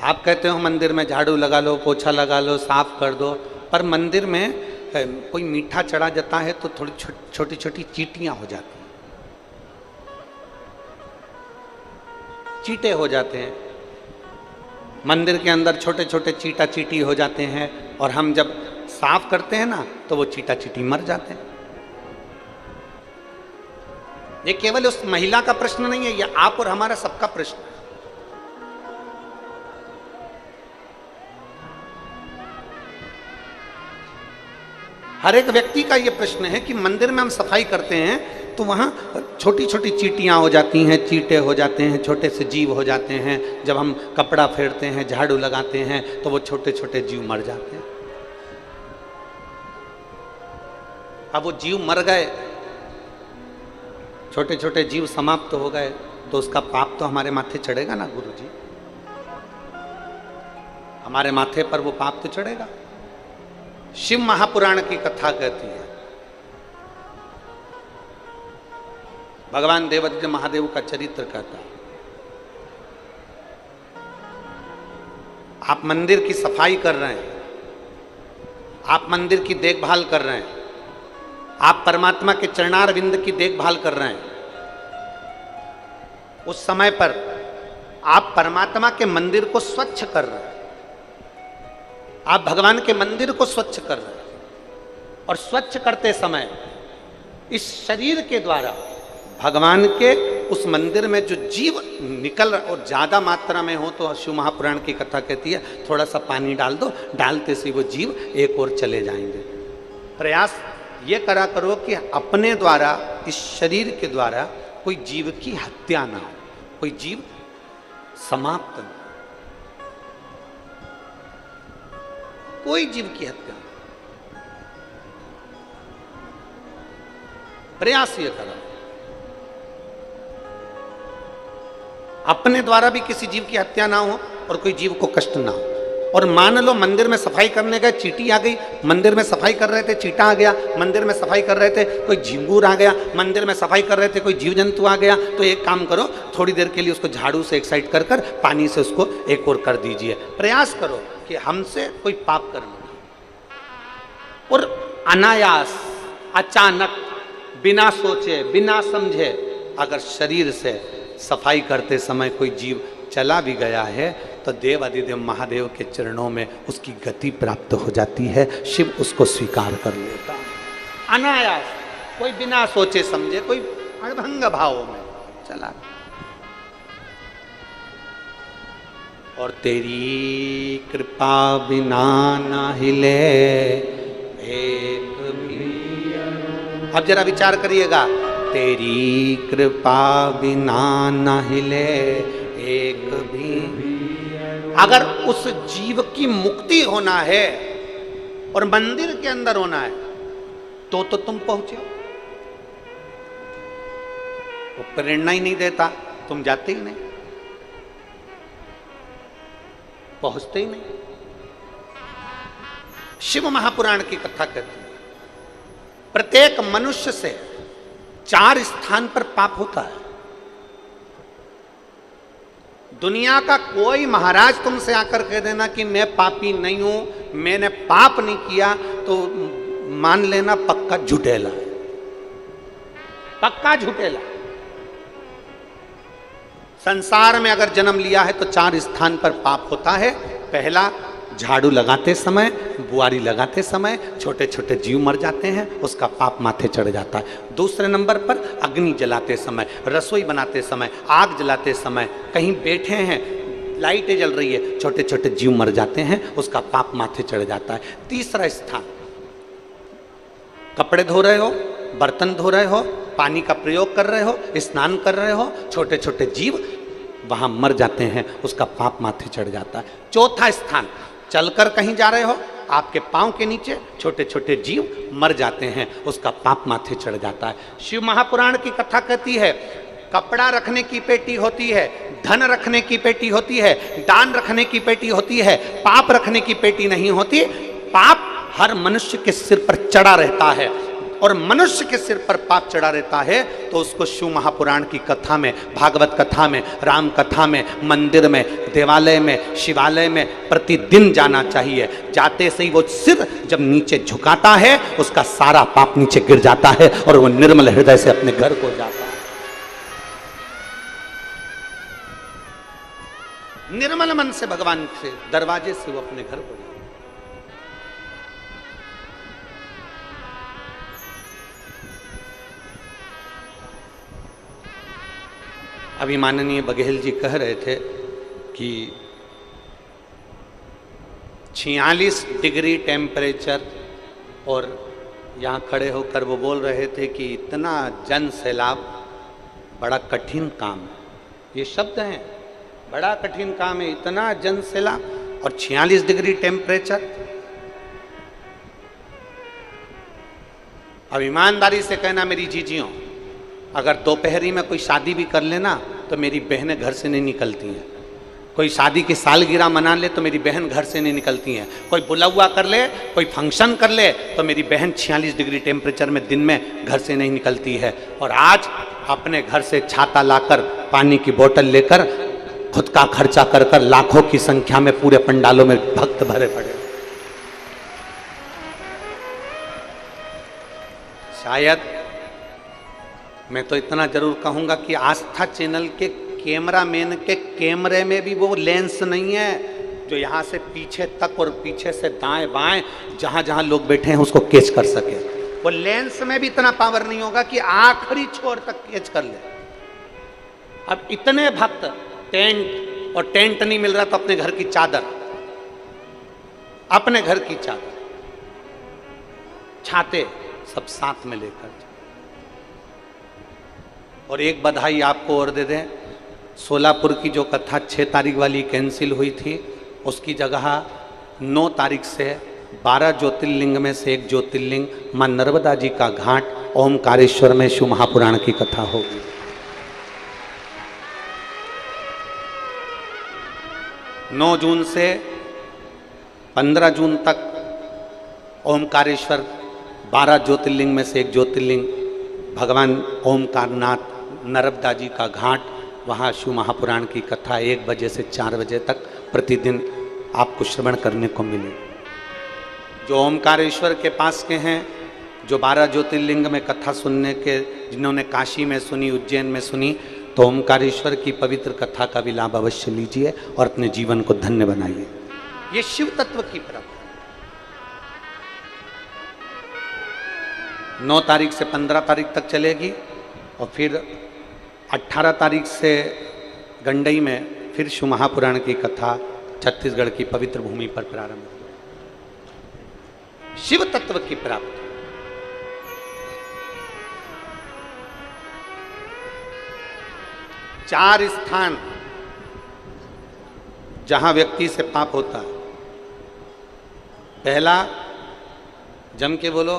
आप कहते हो मंदिर में झाड़ू लगा लो, पोछा लगा लो, साफ कर दो, पर मंदिर में कोई मीठा चढ़ा जाता है तो थोड़ी छोटी छोटी चींटियां हो जाती हैं, चींटे हो जाते हैं मंदिर के अंदर, छोटे छोटे चीटा चीटी हो जाते हैं, और हम जब साफ करते हैं ना तो वो चीटा चीटी मर जाते हैं। ये केवल उस महिला का प्रश्न नहीं है, ये आप और हमारा सबका प्रश्न है। हर एक व्यक्ति का ये प्रश्न है कि मंदिर में हम सफाई करते हैं तो वहाँ छोटी छोटी चींटियाँ हो जाती हैं, चींटे हो जाते हैं, छोटे से जीव हो जाते हैं। जब हम कपड़ा फेरते हैं, झाड़ू लगाते हैं तो वो छोटे छोटे जीव मर जाते हैं। अब वो जीव मर गए, छोटे छोटे जीव समाप्त हो गए, तो उसका पाप तो हमारे माथे चढ़ेगा ना गुरुजी, हमारे माथे पर वो पाप तो चढ़ेगा। शिव महापुराण की कथा कहती है, भगवान देवादिदेव महादेव का चरित्र कहता है। आप मंदिर की सफाई कर रहे हैं, आप मंदिर की देखभाल कर रहे हैं, आप परमात्मा के चरणार विंद की देखभाल कर रहे हैं। उस समय पर आप परमात्मा के मंदिर को स्वच्छ कर रहे हैं, आप भगवान के मंदिर को स्वच्छ कर रहे हैं, और स्वच्छ करते समय इस शरीर के द्वारा भगवान के उस मंदिर में जो जीव निकल और ज्यादा मात्रा में हो तो शिव महापुराण की कथा कहती है थोड़ा सा पानी डाल दो, डालते से वो जीव एक और चले जाएंगे। प्रयास ये करा करो कि अपने द्वारा, इस शरीर के द्वारा कोई जीव की हत्या ना हो, कोई जीव समाप्त ना हो, कोई जीव की हत्या। प्रयास ये करो अपने द्वारा भी किसी जीव की हत्या ना हो और कोई जीव को कष्ट ना हो। और मान लो मंदिर में सफाई करने गए, चींटी आ गई, मंदिर में सफाई कर रहे थे, चींटा आ गया, मंदिर में सफाई कर रहे थे, कोई झिंगूर आ गया, मंदिर में सफाई कर रहे थे, कोई जीव जंतु आ गया, तो एक काम करो, थोड़ी देर के लिए उसको झाड़ू से एक साइड कर कर पानी से उसको एक और कर दीजिए। प्रयास करो कि हमसे कोई पाप कर्म ना। और अनायास, अचानक, बिना सोचे, बिना समझे अगर शरीर से सफाई करते समय कोई जीव चला भी गया है तो देव अधिदेव महादेव के चरणों में उसकी गति प्राप्त हो जाती है, शिव उसको स्वीकार कर लेता है। अनायास, कोई बिना सोचे समझे, कोई अड़भंग भाव में चला। और तेरी कृपा बिना ना हिले एक भी। अब जरा विचार करिएगा, तेरी कृपा बिना ना हिले एक भी। अगर उस जीव की मुक्ति होना है और मंदिर के अंदर होना है तो तुम पहुंचे हो। वो प्रेरणा ही नहीं देता, तुम जाते ही नहीं, पहुंचते ही नहीं। शिव महापुराण की कथा कहती है प्रत्येक मनुष्य से 4 स्थान पर पाप होता है। दुनिया का कोई महाराज तुमसे आकर कह देना कि मैं पापी नहीं हूं, मैंने पाप नहीं किया, तो मान लेना पक्का झुठेला है, पक्का झुठेला। संसार में अगर जन्म लिया है तो 4 स्थान पर पाप होता है। पहला, झाड़ू लगाते समय, बुआरी लगाते समय छोटे छोटे जीव मर जाते हैं, उसका पाप माथे चढ़ जाता है। दूसरे नंबर पर अग्नि जलाते समय, रसोई बनाते समय, आग जलाते समय, कहीं बैठे हैं, लाइटें जल रही है, छोटे छोटे जीव मर जाते हैं, उसका पाप माथे चढ़ जाता है। तीसरा स्थान, कपड़े धो रहे हो, बर्तन धो रहे हो, पानी का प्रयोग कर रहे हो, स्नान कर रहे हो, छोटे छोटे जीव वहां मर जाते हैं, उसका पाप माथे चढ़ जाता है। चौथा स्थान, चलकर कहीं जा रहे हो, आपके पांव के नीचे छोटे छोटे जीव मर जाते हैं, उसका पाप माथे चढ़ जाता है। शिव महापुराण की कथा कहती है कपड़ा रखने की पेटी होती है, धन रखने की पेटी होती है, दान रखने की पेटी होती है, पाप रखने की पेटी नहीं होती। पाप हर मनुष्य के सिर पर चढ़ा रहता है, और मनुष्य के सिर पर पाप चढ़ा रहता है तो उसको शिव महापुराण की कथा में, भागवत कथा में, राम कथा में, मंदिर में, देवालय में, शिवालय में प्रतिदिन जाना चाहिए। जाते से ही वो सिर जब नीचे झुकाता है, उसका सारा पाप नीचे गिर जाता है और वो निर्मल हृदय से अपने घर को जाता है। निर्मल मन से भगवान से दरवाजे से वो अपने घर को जाता है। अभी माननीय बघेल जी कह रहे थे कि 46 डिग्री टेम्परेचर, और यहाँ खड़े होकर वो बोल रहे थे कि इतना जन सैलाब बड़ा कठिन काम है। ये शब्द हैं, बड़ा कठिन काम है, इतना जन सैलाब और 46 डिग्री टेम्परेचर। अब ईमानदारी से कहना मेरी जीजियों, अगर दोपहरी में कोई शादी भी कर लेना तो मेरी बहनें घर से नहीं निकलती हैं। कोई शादी की सालगिरह मना ले तो मेरी बहन घर से नहीं निकलती हैं। कोई बुलावा कर ले, कोई फंक्शन कर ले तो मेरी बहन 46 डिग्री टेम्परेचर में दिन में घर से नहीं निकलती है। और आज अपने घर से छाता लाकर, पानी की बोतल लेकर, खुद का खर्चा कर कर लाखों की संख्या में पूरे पंडालों में भक्त भरे पड़े। शायद मैं तो इतना जरूर कहूंगा कि आस्था चैनल के कैमरामैन के कैमरे में भी वो लेंस नहीं है जो यहाँ से पीछे तक और पीछे से दाएं बाएं जहां जहां लोग बैठे हैं उसको कैच कर सके। वो लेंस में भी इतना पावर नहीं होगा कि आखिरी छोर तक कैच कर ले। अब इतने भक्त, टेंट, और टेंट नहीं मिल रहा तो अपने घर की चादर, अपने घर की चादर, छाते सब साथ में लेकर। और एक बधाई आपको और दे दें, सोलापुर की जो कथा 6 तारीख वाली कैंसिल हुई थी, उसकी जगह 9 तारीख से 12 ज्योतिर्लिंग में से एक ज्योतिर्लिंग मां नर्मदा जी का घाट ओमकारेश्वर में शिव महापुराण की कथा होगी। नौ जून से 15 जून तक ओमकारेश्वर 12 ज्योतिर्लिंग में से एक ज्योतिर्लिंग भगवान ओमकारनाथ नर्मदा जी का घाट, वहाँ शिव महापुराण की कथा 1 बजे से 4 बजे तक प्रतिदिन आपको श्रवण करने को मिले। जो ओमकारेश्वर के पास के हैं, जो 12 ज्योतिर्लिंग में कथा सुनने के, जिन्होंने काशी में सुनी, उज्जैन में सुनी, तो ओमकारेश्वर की पवित्र कथा का भी लाभ अवश्य लीजिए और अपने जीवन को धन्य बनाइए। ये शिव तत्व की परंपरा 9 तारीख से 15 तारीख तक चलेगी और फिर 18 तारीख से गंडई में फिर शिव महापुराण की कथा छत्तीसगढ़ की पवित्र भूमि पर प्रारंभ हुई। शिव तत्व की प्राप्ति। चार स्थान जहां व्यक्ति से पाप होता है। पहला, जम के बोलो,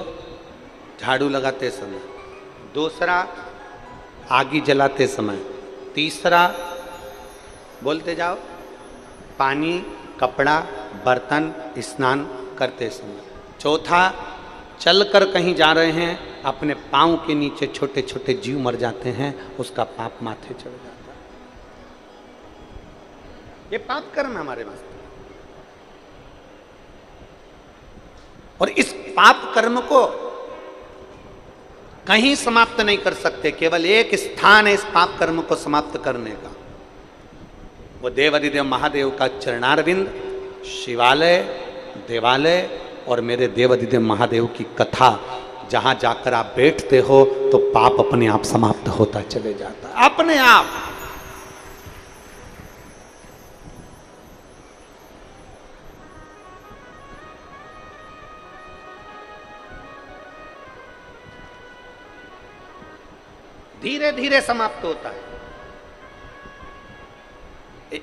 झाड़ू लगाते समय। दूसरा, आगी जलाते समय। तीसरा, बोलते जाओ, पानी, कपड़ा, बर्तन, स्नान करते समय। चौथा, चलकर कहीं जा रहे हैं, अपने पांव के नीचे छोटे छोटे जीव मर जाते हैं, उसका पाप माथे चढ़ जाता है। ये पाप कर्म हमारे वास्ते। और इस पाप कर्म को कहीं समाप्त नहीं कर सकते। केवल एक स्थान है इस पाप कर्म को समाप्त करने का, वो देवाधिदेव महादेव का चरणारविंद, शिवालय, देवालय और मेरे देवाधिदेव महादेव की कथा। जहां जाकर आप बैठते हो तो पाप अपने आप समाप्त होता चले जाता है, अपने आप। धीरे धीरे समाप्त होता है।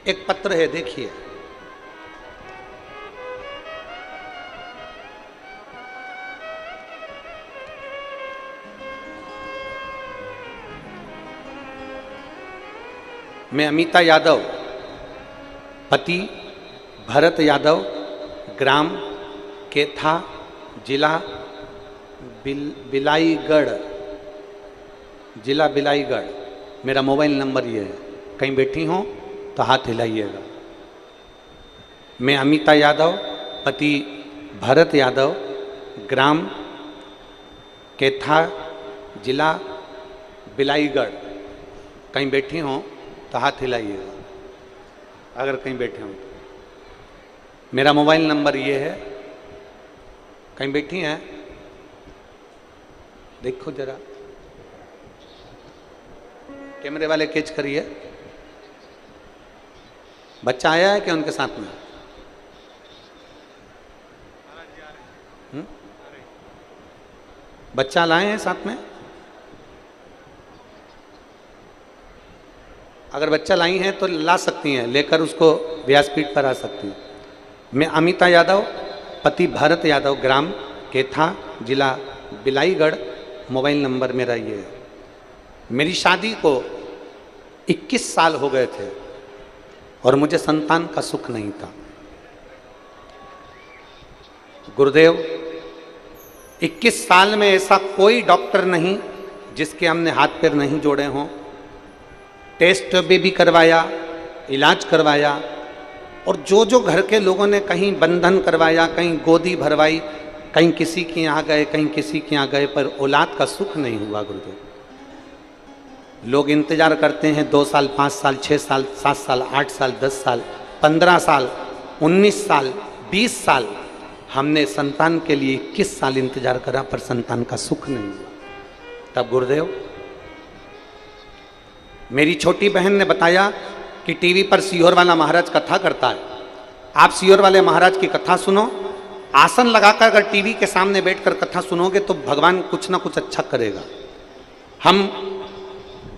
एक पत्र है, देखिए। मैं अमिता यादव, पति भरत यादव, ग्राम केथा, जिला बिलाईगढ़, जिला बिलाईगढ़। मेरा मोबाइल नंबर ये है, कहीं बैठी हो तो हाथ हिलाइएगा। मैं अमिता यादव, पति भरत यादव, ग्राम केथा, जिला बिलाईगढ़। कहीं बैठी हो तो हाथ हिलाइएगा, अगर कहीं बैठे हो तो। मेरा मोबाइल नंबर ये है। कहीं बैठी हैं, देखो जरा, कैमरे वाले कैच करिए। बच्चा आया है क्या उनके साथ में? बच्चा लाए हैं साथ में? अगर बच्चा लाई हैं तो ला सकती हैं, लेकर उसको व्यासपीठ पर आ सकती हैं। मैं अमिता यादव, पति भरत यादव, ग्राम केथा, जिला बिलाईगढ़। मोबाइल नंबर मेरा ये है। मेरी शादी को 21 साल हो गए थे और मुझे संतान का सुख नहीं था। गुरुदेव, 21 साल में ऐसा कोई डॉक्टर नहीं जिसके हमने हाथ पैर नहीं जोड़े हों। टेस्ट भी करवाया, इलाज करवाया, और जो घर के लोगों ने कहीं बंधन करवाया, कहीं गोदी भरवाई, कहीं किसी के यहाँ गए, कहीं किसी के यहाँ गए, पर औलाद का सुख नहीं हुआ। गुरुदेव, लोग इंतजार करते हैं 2 साल, 5 साल, 6 साल, 7 साल, 8 साल, 10 साल, 15 साल, 19 साल, 20 साल। हमने संतान के लिए 21 साल इंतजार करा, पर संतान का सुख नहीं हुआ। तब गुरुदेव, मेरी छोटी बहन ने बताया कि टीवी पर सीहोर वाला महाराज कथा करता है, आप सीहोर वाले महाराज की कथा सुनो। आसन लगाकर अगर टीवी के सामने बैठकर कथा सुनोगे तो भगवान कुछ ना कुछ अच्छा करेगा। हम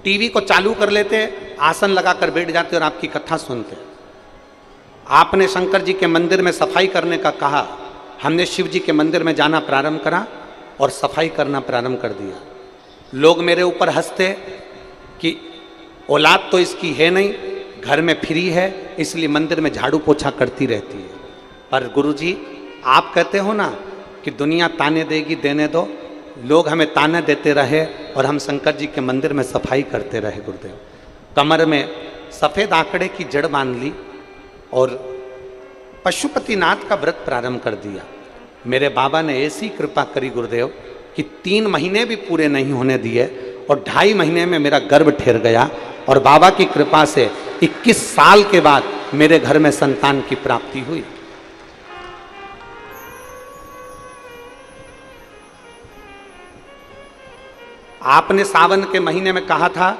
टीवी को चालू कर लेते, आसन लगाकर बैठ जाते और आपकी कथा सुनते। आपने शंकर जी के मंदिर में सफाई करने का कहा, हमने शिव जी के मंदिर में जाना प्रारंभ करा और सफाई करना प्रारंभ कर दिया। लोग मेरे ऊपर हंसते कि औलाद तो इसकी है नहीं, घर में फ्री है, इसलिए मंदिर में झाड़ू पोछा करती रहती है। पर गुरुजी, आप कहते हो ना कि दुनिया ताने देगी, देने दो। लोग हमें ताने देते रहे और हम शंकर जी के मंदिर में सफाई करते रहे। गुरुदेव, कमर में सफ़ेद आंकड़े की जड़ बांध ली और पशुपतिनाथ का व्रत प्रारंभ कर दिया। मेरे बाबा ने ऐसी कृपा करी गुरुदेव कि 3 महीने भी पूरे नहीं होने दिए और 2.5 महीने में मेरा गर्भ ठहर गया। और बाबा की कृपा से 21 साल के बाद मेरे घर में संतान की प्राप्ति हुई। आपने सावन के महीने में कहा था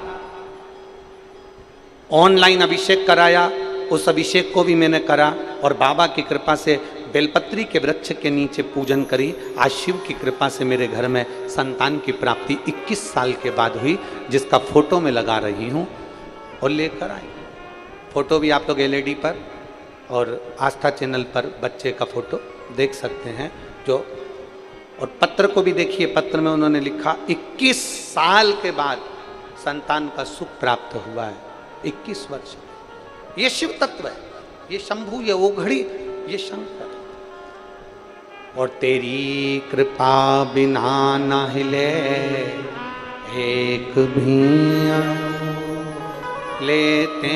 ऑनलाइन अभिषेक कराया, उस अभिषेक को भी मैंने करा और बाबा की कृपा से बेलपत्री के वृक्ष के नीचे पूजन करी। आज शिव की कृपा से मेरे घर में संतान की प्राप्ति 21 साल के बाद हुई, जिसका फोटो मैं लगा रही हूँ और लेकर आई। फोटो भी आप लोग एलईडी पर और आस्था चैनल पर बच्चे का फोटो देख सकते हैं जो, और पत्र को भी देखिए, पत्र में उन्होंने लिखा 21 साल के बाद संतान का सुख प्राप्त हुआ है। 21 वर्ष। ये शिव तत्व है, ये शंभु, ये ओघड़ी, ये शंकर। और तेरी कृपा बिना न हिले एक भी अणु, लेते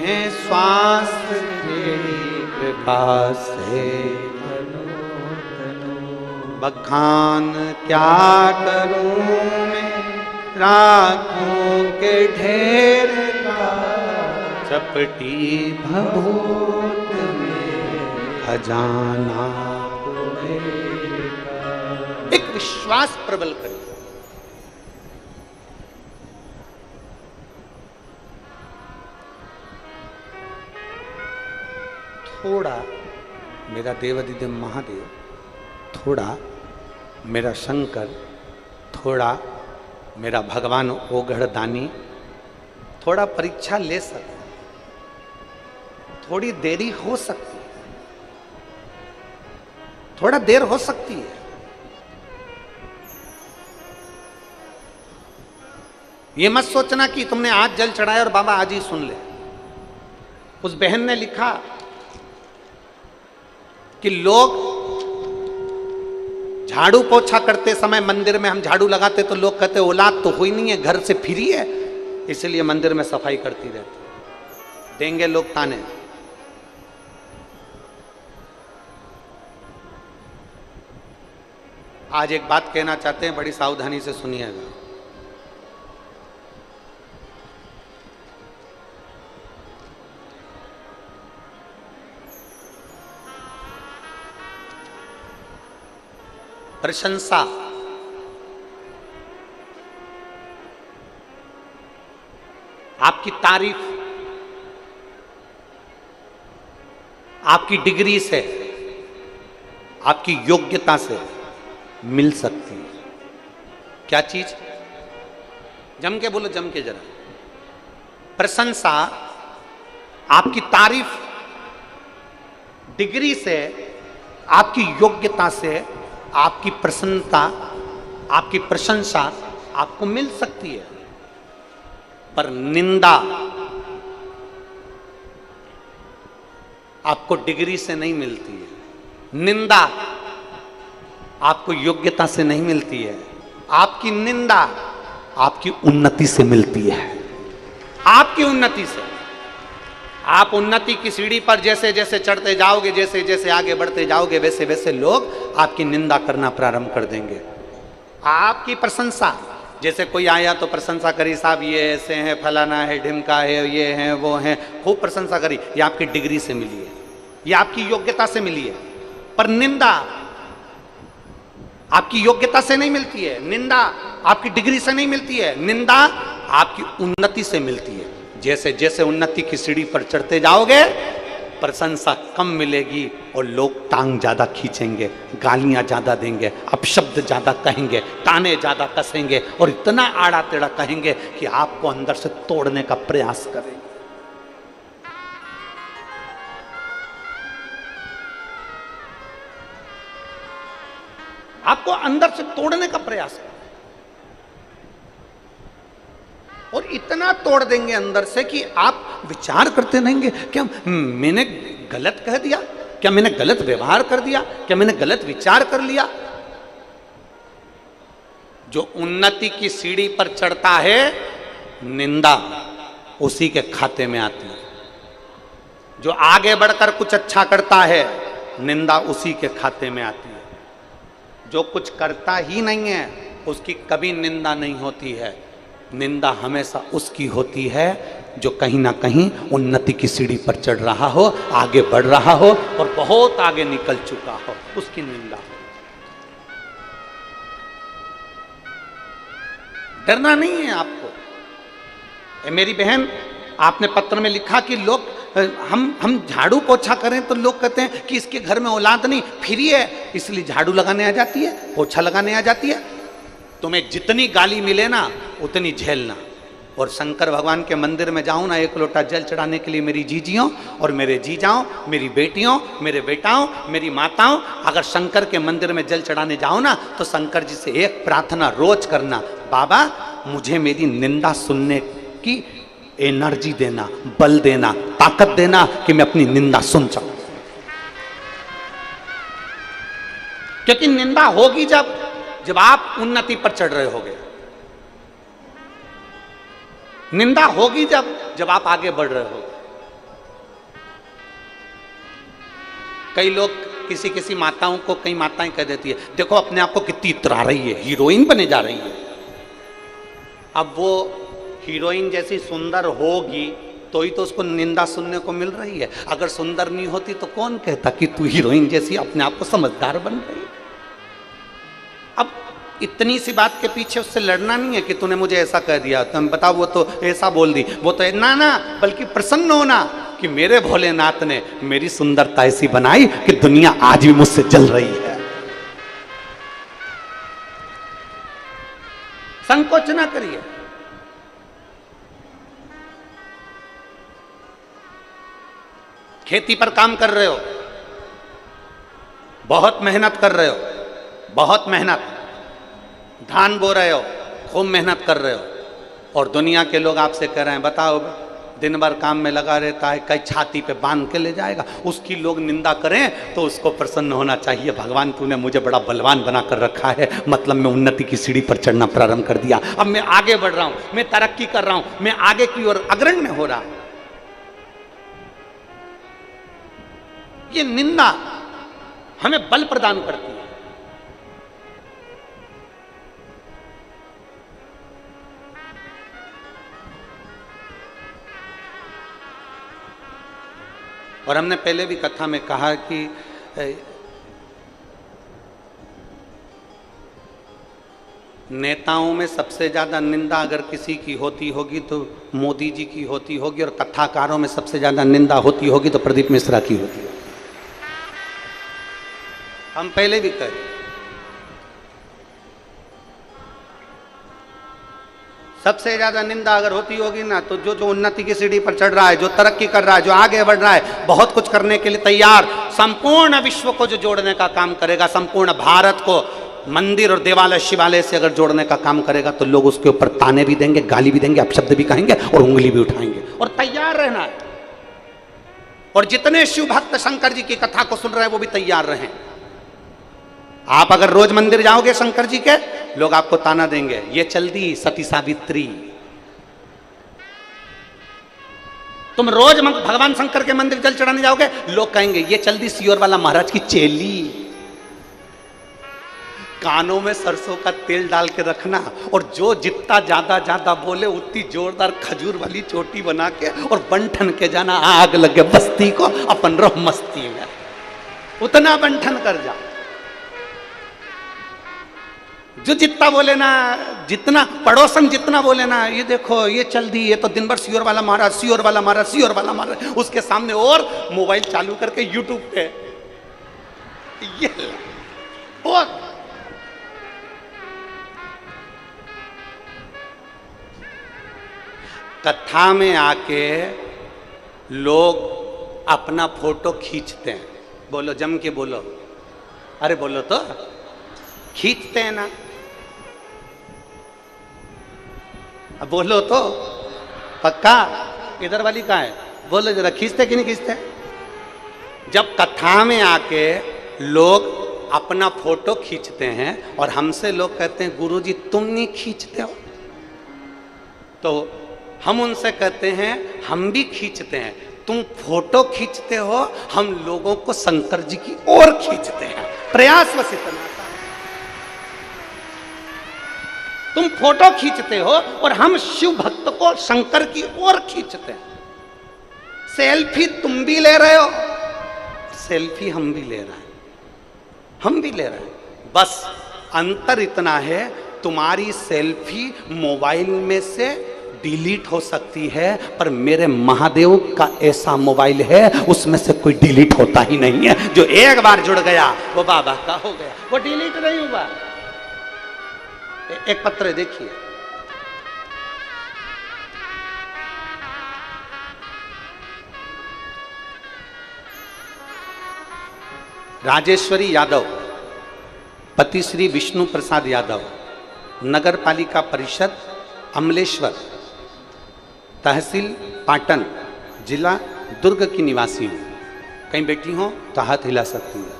हैं श्वास तेरी कृपा से। बखान क्या करूं मैं राखों के ढेर का, चपटी भभूत में खजाना। एक विश्वास प्रबल करिए। थोड़ा मेरा देवादिदेव महादेव, थोड़ा मेरा शंकर, थोड़ा मेरा भगवान ओघड़ दानी थोड़ा परीक्षा ले सकते, थोड़ी देरी हो सकती है, थोड़ा देर हो सकती है। ये मत सोचना कि तुमने आज जल चढ़ाया और बाबा आज ही सुन ले। उस बहन ने लिखा कि लोग झाड़ू पोछा करते समय मंदिर में हम झाड़ू लगाते तो लोग कहते औलाद तो हुई नहीं है, घर से फ्री है, इसलिए मंदिर में सफाई करती रहती। देंगे लोग ताने। आज एक बात कहना चाहते हैं, बड़ी सावधानी से सुनिएगा। प्रशंसा आपकी तारीफ आपकी डिग्री से, आपकी योग्यता से मिल सकती है। क्या चीज? जम के बोलो, जम के जरा। प्रशंसा आपकी तारीफ डिग्री से, आपकी योग्यता से, आपकी प्रसन्नता, आपकी प्रशंसा आपको मिल सकती है, पर निंदा आपको डिग्री से नहीं मिलती है। निंदा आपको योग्यता से नहीं मिलती है। आपकी निंदा आपकी उन्नति से मिलती है। आपकी उन्नति से। आप उन्नति की सीढ़ी पर जैसे जैसे चढ़ते जाओगे, जैसे जैसे आगे बढ़ते जाओगे, वैसे वैसे लोग आपकी निंदा करना प्रारंभ कर देंगे। आपकी प्रशंसा, जैसे कोई आया तो प्रशंसा करी, साहब ये ऐसे हैं, फलाना है, ढिमका है, ये है, वो है, खूब प्रशंसा करी। ये आपकी डिग्री से मिली है, ये आपकी योग्यता से मिली है। पर निंदा आपकी योग्यता से नहीं मिलती है, निंदा आपकी डिग्री से नहीं मिलती है, निंदा आपकी उन्नति से मिलती है। जैसे जैसे उन्नति की सीढ़ी पर चढ़ते जाओगे, प्रशंसा कम मिलेगी और लोग टांग ज्यादा खींचेंगे, गालियां ज्यादा देंगे, अपशब्द ज्यादा कहेंगे, ताने ज्यादा कसेंगे और इतना आड़ा टेढ़ा कहेंगे कि आपको अंदर से तोड़ने का प्रयास करेंगे। आपको अंदर से तोड़ने का प्रयास करें और इतना तोड़ देंगे अंदर से कि आप विचार करते रहेंगे, क्या मैंने गलत कह दिया, क्या मैंने गलत व्यवहार कर दिया, क्या मैंने गलत विचार कर लिया। जो उन्नति की सीढ़ी पर चढ़ता है, निंदा उसी के खाते में आती है। जो आगे बढ़कर कुछ अच्छा करता है, निंदा उसी के खाते में आती है। जो कुछ करता ही नहीं है, उसकी कभी निंदा नहीं होती है। निंदा हमेशा उसकी होती है जो कहीं ना कहीं उन्नति की सीढ़ी पर चढ़ रहा हो, आगे बढ़ रहा हो और बहुत आगे निकल चुका हो, उसकी निंदा। डरना नहीं है आपको। ए मेरी बहन, आपने पत्र में लिखा कि लोग हम झाड़ू पोछा करें तो लोग कहते हैं कि इसके घर में औलाद नहीं, फ्री है इसलिए झाड़ू लगाने आ जाती है, पोछा लगाने आ जाती है। तुम्हें जितनी गाली मिले ना उतनी झेलना। और शंकर भगवान के मंदिर में जाऊं ना, एक लोटा जल चढ़ाने के लिए मेरी जीजियों और मेरे जीजाओं, मेरी बेटियों, मेरे बेटाओं, मेरी माताओं, अगर शंकर के मंदिर में जल चढ़ाने जाओ ना तो शंकर जी से एक प्रार्थना रोज करना, बाबा मुझे मेरी निंदा सुनने की एनर्जी देना, बल देना, ताकत देना कि मैं अपनी निंदा सुन सकूं। क्योंकि निंदा होगी जब आप उन्नति पर चढ़ रहे होगे, निंदा होगी जब आप आगे बढ़ रहे हो। कई लोग किसी माताओं को, कई माताएं कह देती है देखो अपने आप को कितनी इतरा रही है, हीरोइन बने जा रही है। अब वो हीरोइन जैसी सुंदर होगी तो ही तो उसको निंदा सुनने को मिल रही है। अगर सुंदर नहीं होती तो कौन कहता कि तू हीरोइन जैसी अपने आप को समझदार बन रही है। अब इतनी सी बात के पीछे उससे लड़ना नहीं है कि तूने मुझे ऐसा कह दिया, तुम बताओ वो तो ऐसा बोल दी, वो तो ना, बल्कि प्रसन्न होना कि मेरे भोलेनाथ ने मेरी सुंदरता ऐसी बनाई कि दुनिया आज भी मुझसे जल रही है। संकोच ना करिए। खेती पर काम कर रहे हो, बहुत मेहनत कर रहे हो, बहुत मेहनत, धान बो रहे हो, खूब मेहनत कर रहे हो, और दुनिया के लोग आपसे कह रहे हैं बताओ दिन भर काम में लगा रहता है, कई छाती पे बांध के ले जाएगा, उसकी लोग निंदा करें तो उसको प्रसन्न होना चाहिए, भगवान तूने मुझे बड़ा बलवान बना कर रखा है, मतलब मैं उन्नति की सीढ़ी पर चढ़ना प्रारंभ कर दिया, अब मैं आगे बढ़ रहा हूं, मैं तरक्की कर रहा हूं, मैं आगे की ओर अग्रणी हो रहा हूं। ये निंदा हमें बल प्रदान करती है। और हमने पहले भी कथा में कहा कि नेताओं में सबसे ज्यादा निंदा अगर किसी की होती होगी तो मोदी जी की होती होगी, और कथाकारों में सबसे ज्यादा निंदा होती होगी तो प्रदीप मिश्रा की होती होगी। हम पहले भी कहे, सबसे ज्यादा निंदा अगर होती होगी ना तो जो उन्नति की सीढ़ी पर चढ़ रहा है, जो तरक्की कर रहा है, जो आगे बढ़ रहा है, बहुत कुछ करने के लिए तैयार, संपूर्ण विश्व को जो जोड़ने का काम करेगा, संपूर्ण भारत को मंदिर और देवालय शिवालय से अगर जोड़ने का काम करेगा तो लोग उसके ऊपर ताने भी देंगे, गाली भी देंगे, अपशब्द भी कहेंगे और उंगली भी उठाएंगे, और तैयार रहना है। और जितने शिव भक्त शंकर जी की कथा को सुन रहे हैं वो भी तैयार रहें। आप अगर रोज मंदिर जाओगे शंकर जी के, लोग आपको ताना देंगे, ये चल दी सती सावित्री। तुम रोज भगवान शंकर के मंदिर जल चढ़ाने जाओगे, लोग कहेंगे ये चल दी सियोर वाला महाराज की चेली। कानों में सरसों का तेल डाल के रखना, और जो जितना ज्यादा बोले उतनी जोरदार खजूर वाली चोटी बना के और बंठन के जाना, आग लगे बस्ती को, अपन रहो मस्ती में, उतना बंठन कर जा। जो जितना बोले ना, जितना पड़ोसन जितना बोले ना, ये देखो ये चल दी, ये तो दिन भर सियोर वाला महाराज, सियोर वाला महाराज, सियोर वाला महाराज, उसके सामने और मोबाइल चालू करके यूट्यूब पे ये और कथा में आके लोग अपना फोटो खींचते हैं। बोलो जम के बोलो, अरे बोलो तो, खींचते हैं ना, अब बोलो तो पक्का, इधर वाली कहाँ है, बोलो जरा, खींचते कि नहीं खींचते? जब कथा में आके लोग अपना फोटो खींचते हैं और हमसे लोग कहते हैं गुरुजी तुम नहीं खींचते हो, तो हम उनसे कहते हैं हम भी खींचते हैं, तुम फोटो खींचते हो, हम लोगों को शंकर जी की ओर खींचते हैं, प्रयास बस इतना। तुम फोटो खींचते हो और हम शिव भक्त को शंकर की ओर खींचते हैं। सेल्फी तुम भी ले रहे हो, सेल्फी हम भी ले रहे हैं, हम भी ले रहे हैं, बस अंतर इतना है तुम्हारी सेल्फी मोबाइल में से डिलीट हो सकती है, पर मेरे महादेव का ऐसा मोबाइल है उसमें से कोई डिलीट होता ही नहीं है। जो एक बार जुड़ गया वो बाबा का हो गया, वो डिलीट नहीं हुआ। एक पत्र देखिए, राजेश्वरी यादव, पति श्री विष्णु प्रसाद यादव, नगर पालिका परिषद अमलेश्वर, तहसील पाटन, जिला दुर्ग की निवासी हूँ। कहीं बैठी हो तो हाथ हिला सकती है,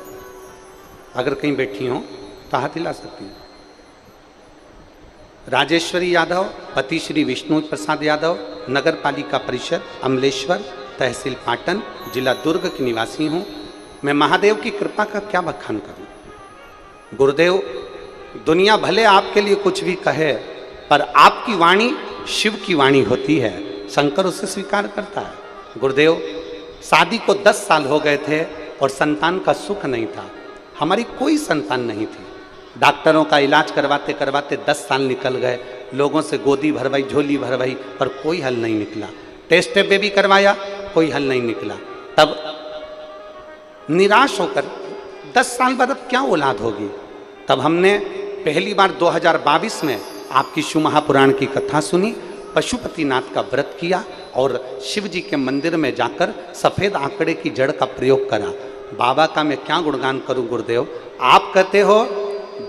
अगर कहीं बैठी हो तो हाथ हिला सकती है। राजेश्वरी यादव, पति श्री विष्णु प्रसाद यादव, नगर पालिका परिषद अमलेश्वर, तहसील पाटन, जिला दुर्ग की निवासी हूँ। मैं महादेव की कृपा का क्या बखान करूँ। गुरुदेव, दुनिया भले आपके लिए कुछ भी कहे, पर आपकी वाणी शिव की वाणी होती है, शंकर उसे स्वीकार करता है। गुरुदेव, शादी को 10 साल हो गए थे और संतान का सुख नहीं था, हमारी कोई संतान नहीं थी। डॉक्टरों का इलाज करवाते करवाते 10 साल निकल गए, लोगों से गोदी भरवाई, झोली भरवाई, पर कोई हल नहीं निकला। टेस्ट भी करवाया, कोई हल नहीं निकला। तब निराश होकर 10 साल बाद अब क्या औलाद होगी, तब हमने पहली बार 2022 में आपकी शिव महापुराण की कथा सुनी, पशुपतिनाथ का व्रत किया और शिव जी के मंदिर में जाकर सफ़ेद आंकड़े की जड़ का प्रयोग करा। बाबा का मैं क्या गुणगान करूं गुरुदेव। आप कहते हो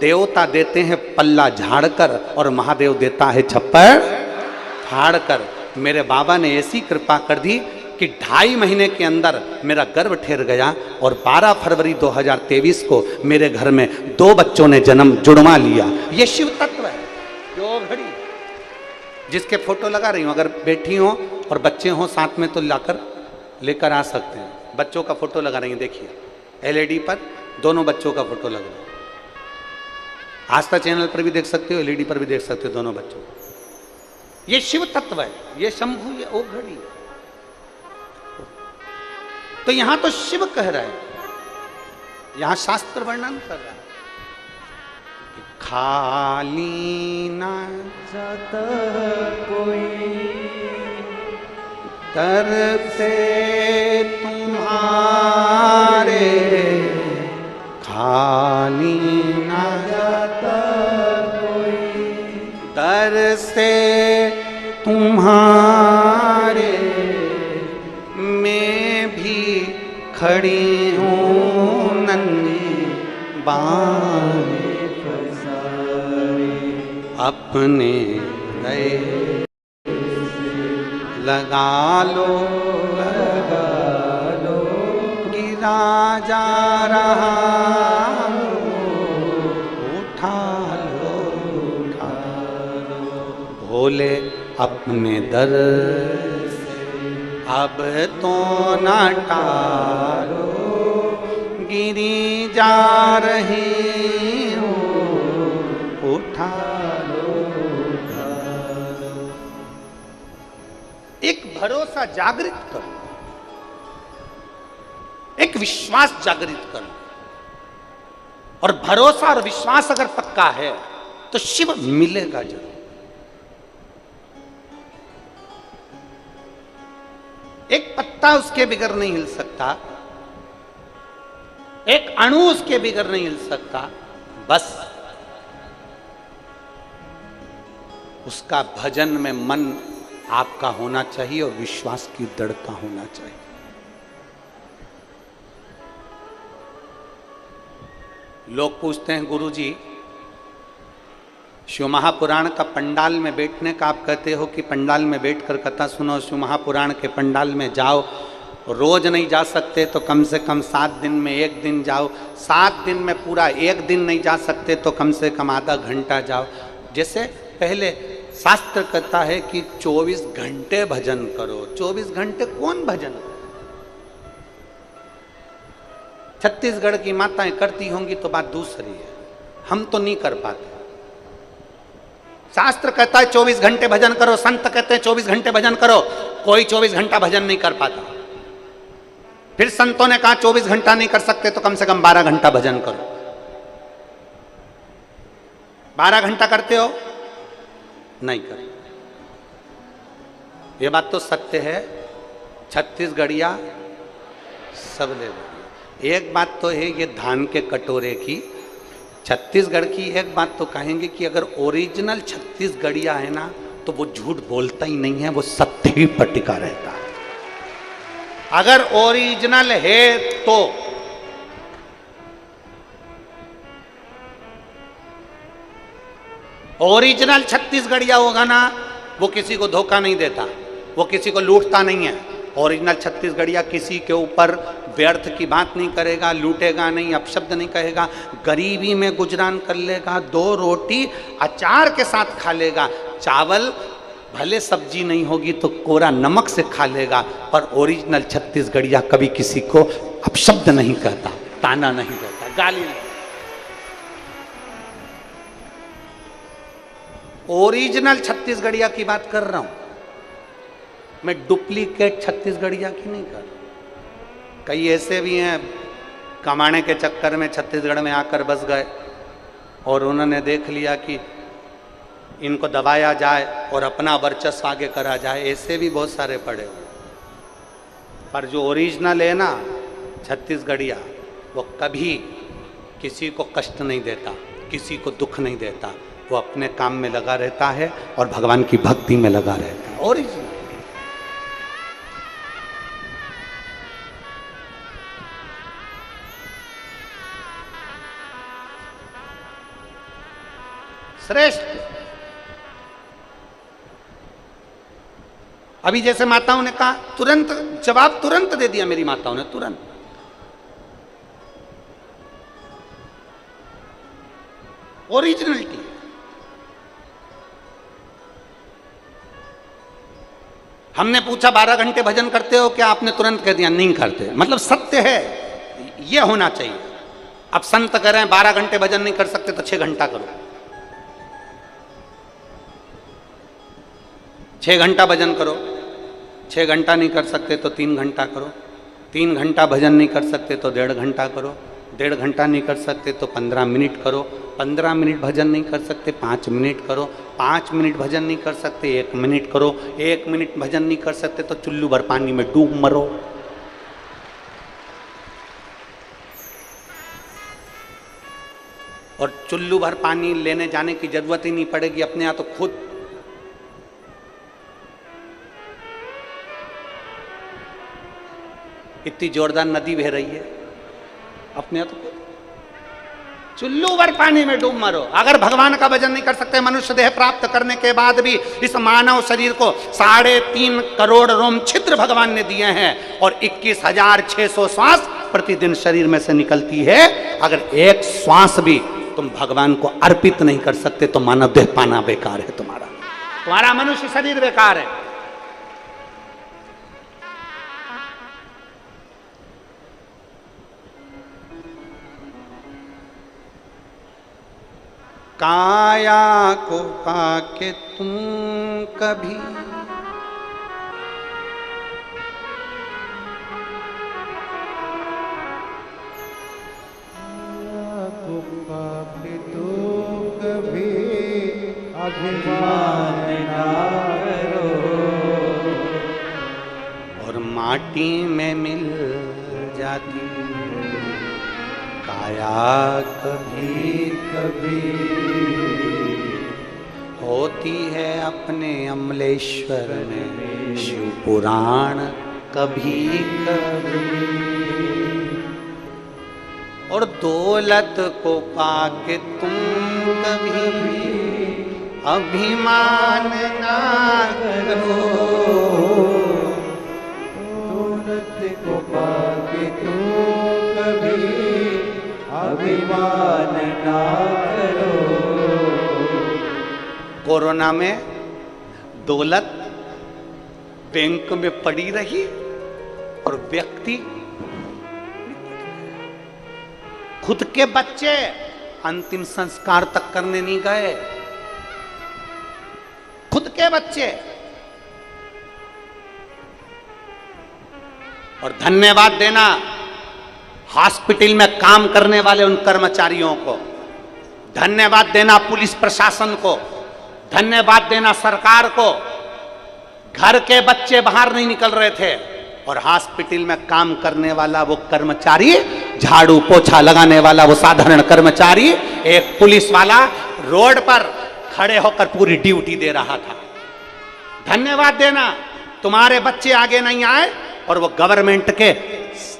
देवता देते हैं पल्ला झाड़कर और महादेव देता है छप्पर फाड़कर। मेरे बाबा ने ऐसी कृपा कर दी कि 2.5 महीने के अंदर मेरा गर्भ ठहर गया और 12 फरवरी 2023 को मेरे घर में 2 बच्चों ने जन्म जुड़वा लिया। ये शिव तत्व है। जो घड़ी जिसके फोटो लगा रही हूँ, अगर बैठी हो और बच्चे हो साथ में तो लेकर आ सकते हैं। बच्चों का फोटो लगा रही हैं, देखिए LED पर दोनों बच्चों का फोटो लग रहा है। आस्था चैनल पर भी देख सकते हो, LED पर भी देख सकते हो दोनों बच्चों। ये शिव तत्व है, ये शंभु, ये ओ घड़ी। तो यहां तो शिव कह रहा है, यहां शास्त्र वर्णन कर रहा है। खाली न जात कोई दर से तुम्हारे, खाली न जात कोई दर से तुम्हारे, मैं भी खड़ी हूँ नन्ही बांह अपने गए लगा लो गिरा जा रहा उठा लो भोले अपने दर अब तो न टालो, गिरी जा रही हूँ उठा लो। एक भरोसा जागृत करो, एक विश्वास जागृत करो, और भरोसा और विश्वास अगर पक्का है तो शिव मिलेगा जरूर। एक पत्ता उसके बिगर नहीं हिल सकता, एक अणु उसके बिगर नहीं हिल सकता, बस उसका भजन में मन आपका होना चाहिए और विश्वास की दृढ़ता होना चाहिए। लोग पूछते हैं गुरुजी, शिव महापुराण का पंडाल में बैठने का आप कहते हो कि पंडाल में बैठकर कथा सुनो, शिव महापुराण के पंडाल में जाओ, रोज नहीं जा सकते तो कम से कम 7 दिन में 1 दिन जाओ, 7 दिन में पूरा 1 दिन नहीं जा सकते तो कम से कम आधा घंटा जाओ। जैसे पहले शास्त्र कहता है कि 24 घंटे भजन करो। 24 घंटे कौन भजन करे? छत्तीसगढ़ की माताएं करती होंगी तो बात दूसरी है, हम तो नहीं कर पाते। शास्त्र कहता है 24 घंटे भजन करो, संत कहते हैं 24 घंटे भजन करो, कोई 24 घंटा भजन नहीं कर पाता। फिर संतों ने कहा 24 घंटा नहीं कर सकते तो कम से कम 12 घंटा भजन करो। 12 घंटा करते हो? नहीं कर। ये बात तो सत्य है, छत्तीसगढ़िया सब ले लो। एक बात तो है ये धान के कटोरे की, छत्तीसगढ़ की एक बात तो कहेंगे कि अगर ओरिजिनल छत्तीसगढ़िया है ना तो वो झूठ बोलता ही नहीं है, वो सत्य ही पर टिका रहता है। अगर ओरिजिनल है तो ओरिजिनल छत्तीसगढ़िया होगा ना, वो किसी को धोखा नहीं देता, वो किसी को लूटता नहीं है। ओरिजिनल छत्तीसगढ़िया किसी के ऊपर व्यर्थ की बात नहीं करेगा, लूटेगा नहीं, अपशब्द नहीं कहेगा, गरीबी में गुजरान कर लेगा, 2 रोटी अचार के साथ खा लेगा, चावल भले सब्जी नहीं होगी तो कोरा नमक से खा लेगा, पर ओरिजिनल छत्तीसगढ़िया कभी किसी को अपशब्द नहीं कहता, ताना नहीं देता, गाली नहीं। ओरिजिनल छत्तीसगढ़िया की बात कर रहा हूं मैं, डुप्लीकेट छत्तीसगढ़िया की नहीं कर रहा। कई ऐसे भी हैं कमाने के चक्कर में छत्तीसगढ़ में आकर बस गए और उन्होंने देख लिया कि इनको दबाया जाए और अपना वर्चस्व आगे करा जाए, ऐसे भी बहुत सारे पड़े हुए। पर जो ओरिजिनल है ना छत्तीसगढ़िया, वो कभी किसी को कष्ट नहीं देता, किसी को दुख नहीं देता, वो अपने काम में लगा रहता है और भगवान की भक्ति में लगा रहता है। ओरिजिनल श्रेष्ठ। अभी जैसे माताओं ने कहा, तुरंत जवाब तुरंत दे दिया मेरी माताओं ने, तुरंत। ओरिजिनलिटी। हमने पूछा 12 घंटे भजन करते हो क्या, आपने तुरंत कह दिया नहीं करते। मतलब सत्य है, यह होना चाहिए। अब संत कह रहे हैं 12 घंटे भजन नहीं कर सकते तो 6 घंटा करो, 6 घंटा भजन करो। 6 घंटा नहीं कर सकते तो 3 घंटा करो, 3 घंटा भजन नहीं कर सकते तो 1.5 घंटा करो, 1.5 घंटा नहीं कर सकते तो 15 मिनट करो, 15 मिनट भजन नहीं कर सकते 5 मिनट करो, 5 मिनट भजन नहीं कर सकते 1 मिनट करो, 1 मिनट भजन नहीं कर सकते तो चुल्लू भर पानी में डूब मरो। और चुल्लू भर पानी लेने जाने की जरूरत ही नहीं पड़ेगी, अपने यहाँ तो खुद इतनी जोरदार नदी बह रही है, अपने यहाँ तो चुल्लू भर पानी में डूब मरो। अगर भगवान का भजन नहीं कर सकते, मनुष्य देह प्राप्त करने के बाद भी इस मानव शरीर को 3.5 करोड़ रोम छिद्र भगवान ने दिए हैं और 21,600 श्वास प्रतिदिन शरीर में से निकलती है। अगर एक श्वास भी तुम भगवान को अर्पित नहीं कर सकते तो मानव देह पाना बेकार है, तुम्हारा मनुष्य शरीर बेकार है। काया को पाके तुम कभी अभिमान ना करो और माटी में मिल जाती काया कभी कभी होती है अपने अमलेश्वर में शिव पुराण कभी कभी। और दौलत को पाके तुम कभी अभिमान ना करो, दौलत को पाके तुम कभी अभिमान ना करो। कोरोना में दौलत बैंक में पड़ी रही और व्यक्ति खुद के बच्चे अंतिम संस्कार तक करने नहीं गए, खुद के बच्चे। और धन्यवाद देना हॉस्पिटल में काम करने वाले उन कर्मचारियों को, धन्यवाद देना पुलिस प्रशासन को, धन्यवाद देना सरकार को, घर के बच्चे बाहर नहीं निकल रहे थे और हॉस्पिटल में काम करने वाला वो कर्मचारी, झाड़ू पोछा लगाने वाला वो साधारण कर्मचारी, एक पुलिस वाला रोड पर खड़े होकर पूरी ड्यूटी दे रहा था। धन्यवाद देना, तुम्हारे बच्चे आगे नहीं आए और वो गवर्नमेंट के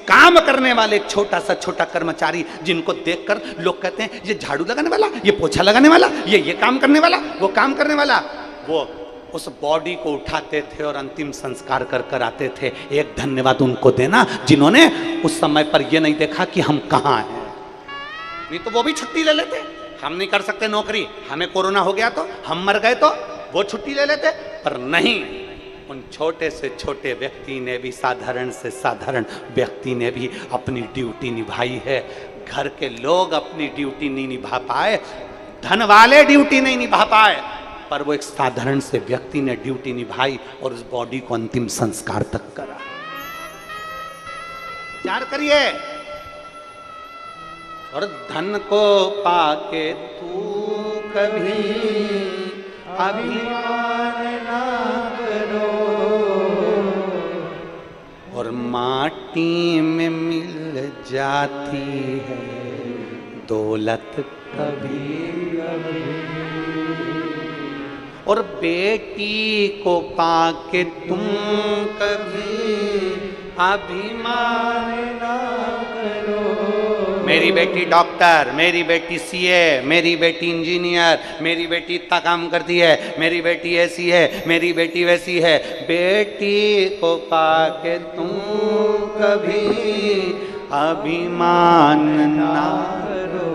काम करने वाले एक छोटा सा छोटा कर्मचारी, जिनको देखकर लोग कहते हैं ये झाड़ू लगाने वाला, ये पोछा लगाने वाला, ये काम करने वाला, वो काम करने वाला, वो उस बॉडी को उठाते थे और अंतिम संस्कार कर कर आते थे। एक धन्यवाद उनको देना जिन्होंने उस समय पर ये नहीं देखा कि हम कहाँ हैं। नहीं तो वो भी छुट्टी ले लेते, हम नहीं कर सकते नौकरी, हमें कोरोना हो गया तो, हम मर गए तो वो छुट्टी ले लेते, पर नहीं, उन छोटे से छोटे व्यक्ति ने भी, साधारण से साधारण व्यक्ति ने भी अपनी ड्यूटी निभाई है। घर के लोग अपनी ड्यूटी नहीं निभा पाए, धन वाले ड्यूटी नहीं निभा पाए, पर वो एक साधारण से व्यक्ति ने ड्यूटी निभाई और उस बॉडी को अंतिम संस्कार तक करा। विचार करिए। और धन को पाके तू कभी अभिमान ना करो, और माटी में मिल जाती है दौलत कभी कभी, और बेटी को पाके तुम कभी अभिमान ना करो। मेरी बेटी डॉक्टर, मेरी बेटी सीए, मेरी बेटी इंजीनियर, मेरी बेटी इतना काम करती है, मेरी बेटी ऐसी है, मेरी बेटी वैसी है। बेटी को पाके तुम कभी अभिमान ना करो,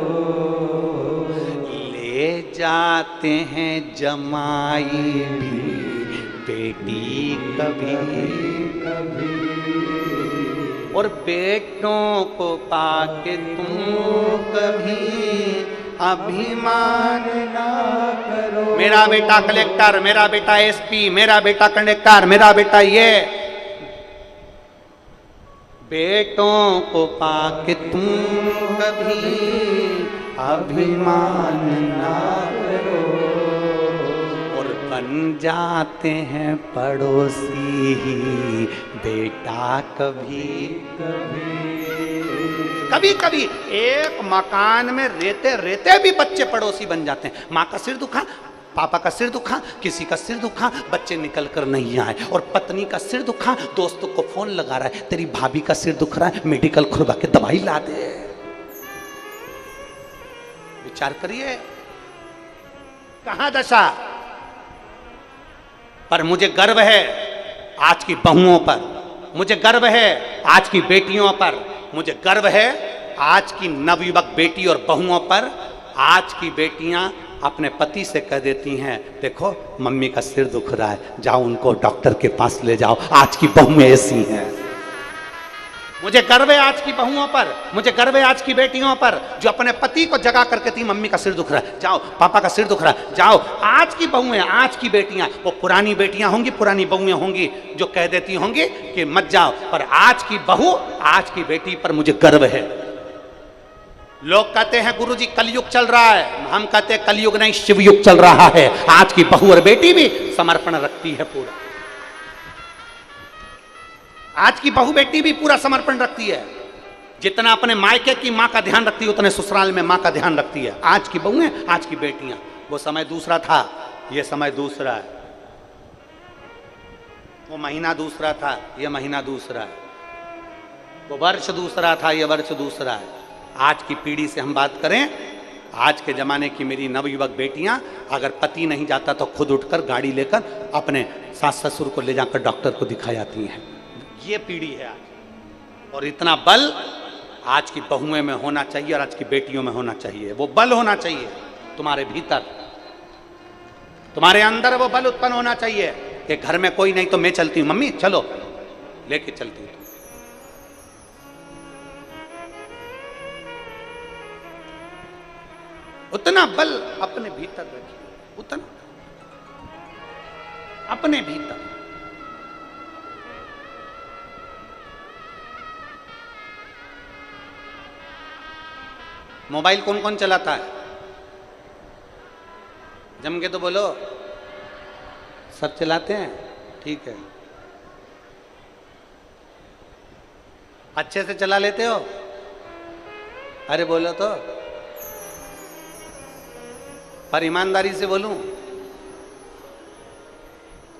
ले जाते हैं जमाई भी बेटी कभी कभी, और बेटों को पाके तुम कभी अभिमान ना करो। मेरा बेटा कलेक्टर, मेरा बेटा एसपी, मेरा बेटा कंडक्टर, मेरा बेटा ये। बेटों को पाके तुम कभी अभिमान ना करो, और बन जाते हैं पड़ोसी ही बेटा कभी कभी। कभी कभी एक मकान में रहते रहते भी बच्चे पड़ोसी बन जाते हैं। माँ का सिर दुखा, पापा का सिर दुखा, किसी का सिर दुखा, बच्चे निकल कर नहीं आए, और पत्नी का सिर दुखा, दोस्तों को फोन लगा रहा है, तेरी भाभी का सिर दुख रहा है, मेडिकल खुलवा के दवाई ला दे। विचार करिए कहां दशा। पर मुझे गर्व है आज की बहुओं पर, मुझे गर्व है आज की बेटियों पर, मुझे गर्व है आज की नवयुवक बेटी और बहुओं पर। आज की बेटियां अपने पति से कह देती हैं, देखो मम्मी का सिर दुख रहा है, जाओ उनको डॉक्टर के पास ले जाओ। आज की बहुएं ऐसी हैं। मुझे गर्व है आज की बहुओं पर, मुझे गर्व है आज की बेटियों पर, जो अपने पति को जगा करके थी, मम्मी का सिर दुख रहा है, जाओ, पापा का सिर दुख रहा है, जाओ। आज की बहुएं, आज की बेटियां, वो पुरानी बेटियां होंगी, पुरानी बहुएं होंगी जो कह देती होंगी कि मत जाओ, पर आज की बहू, आज की बेटी पर मुझे गर्व है। लोग कहते हैं गुरुजी कलयुग चल रहा है, हम कहते हैं कलयुग नहीं, शिवयुग चल रहा है। आज की बहू और बेटी भी समर्पण रखती है पूरा। आज की बहू बेटी भी पूरा समर्पण रखती है। जितना अपने मायके की माँ का ध्यान रखती है, उतने ससुराल में माँ का ध्यान रखती है। आज की बहुएं, आज की बेटियां। वो समय दूसरा था, ये समय दूसरा है। वो महीना दूसरा था, ये महीना दूसरा है। वो वर्ष दूसरा था, ये वर्ष दूसरा है। आज की पीढ़ी से हम बात करें, आज के ज़माने की मेरी नवयुवक बेटियां, अगर पति नहीं जाता तो खुद उठकर गाड़ी लेकर अपने सास ससुर को ले जाकर डॉक्टर को दिखा जाती हैं। ये पीढ़ी है आज। और इतना बल आज की बहुएं में होना चाहिए और आज की बेटियों में होना चाहिए। वो बल होना चाहिए तुम्हारे भीतर, तुम्हारे अंदर वो बल उत्पन्न होना चाहिए कि घर में कोई नहीं तो मैं चलती हूँ, मम्मी चलो, लेके चलती हूँ। उतना बल अपने भीतर रखिए, उतना अपने भीतर। मोबाइल कौन कौन चलाता है? जम के तो बोलो। सब चलाते हैं? ठीक है। अच्छे से चला लेते हो? अरे बोलो तो, पर ईमानदारी से बोलूं,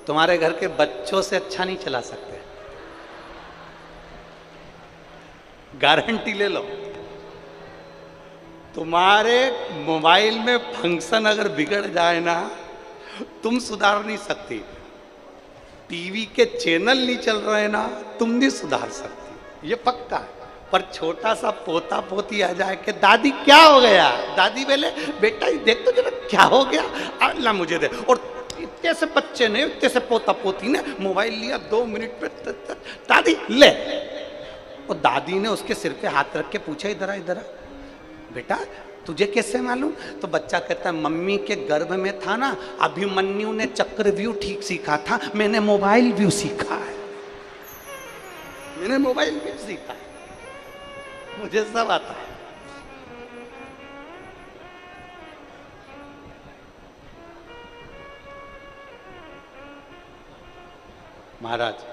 तुम्हारे घर के बच्चों से अच्छा नहीं चला सकते, गारंटी ले लो। तुम्हारे मोबाइल में फंक्शन अगर बिगड़ जाए ना, तुम सुधार नहीं सकती। टीवी के चैनल नहीं चल रहे ना, तुम नहीं सुधार सकती, ये पक्का है। पर छोटा सा पोता पोती आ जाए कि दादी क्या हो गया, दादी बोले बेटा देख तो जरा क्या हो गया, अल्लाह मुझे दे। और इतने से बच्चे ने, इतने से पोता पोती ने मोबाइल लिया, 2 मिनट पे दादी ले। और दादी ने उसके सिर पे हाथ रख के पूछा, इधर आ इधर आ बेटा, तुझे कैसे मालूम? तो बच्चा कहता है मम्मी के गर्भ में था ना, अभिमन्यु ने चक्रव्यूह ठीक सीखा था, मैंने मोबाइल व्यू सीखा है, मैंने मोबाइल व्यू सीखा है, मुझे सब आता है। महाराज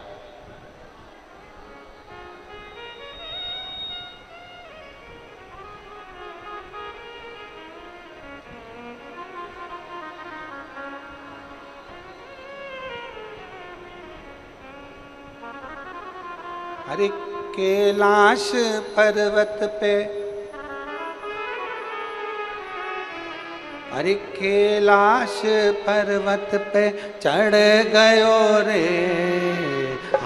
अरे कैलाश पर्वत पे, अरे कैलाश पर्वत पे चढ़ गयो रे,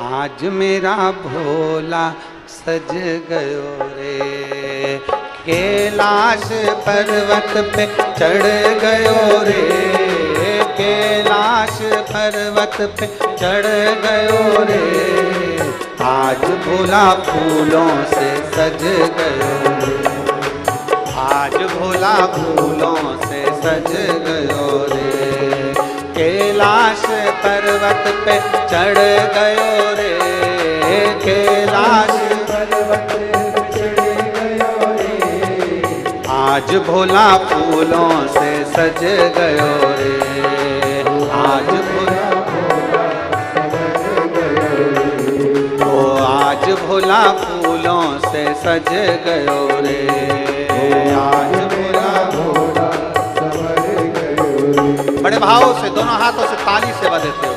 आज मेरा भोला सज गयो रे। कैलाश पर्वत पे चढ़ गयो रे, कैलाश पर्वत पे चढ़ गयो रे, आज भोला फूलों से सज गयो रे, आज भोला फूलों से सज गयो रे। कैलाश पर्वत पे चढ़ गयो रे, कैलाश पर्वत पे चढ़ गयो रे, आज भोला फूलों से सज गयो रे, आज भोला भोला फूलों से सज गयो रे, आज भोला भोला सज गयो रे। बड़े भाव से दोनों हाथों से ताली से बजाते हो।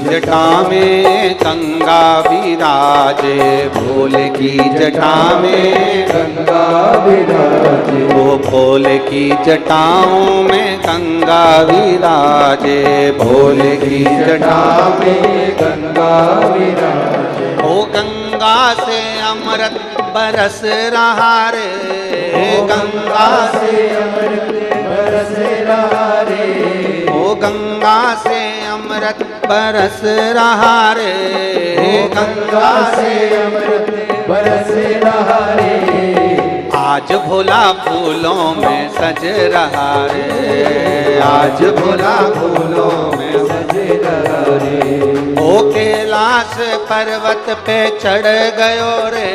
जटा में गंगा विराजे, भोले की जटा में गंगा विराजे, वो भोले की जटाओं में गंगा विराजे, भोले की जटाओं में गंगा विराजे। ओ गंगा से अमृत बरस रहा रे, गंगा से अमृत बरस रहा रे। ओ गंगा से अमृत बरस रहा रे, गंगा से अमृत बरस रहा रे। आज भोला फूलों में सज रहा रे, आज भोला फूलों में सज रहा रे। ओ कैलाश पर्वत पे चढ़ गयो रे,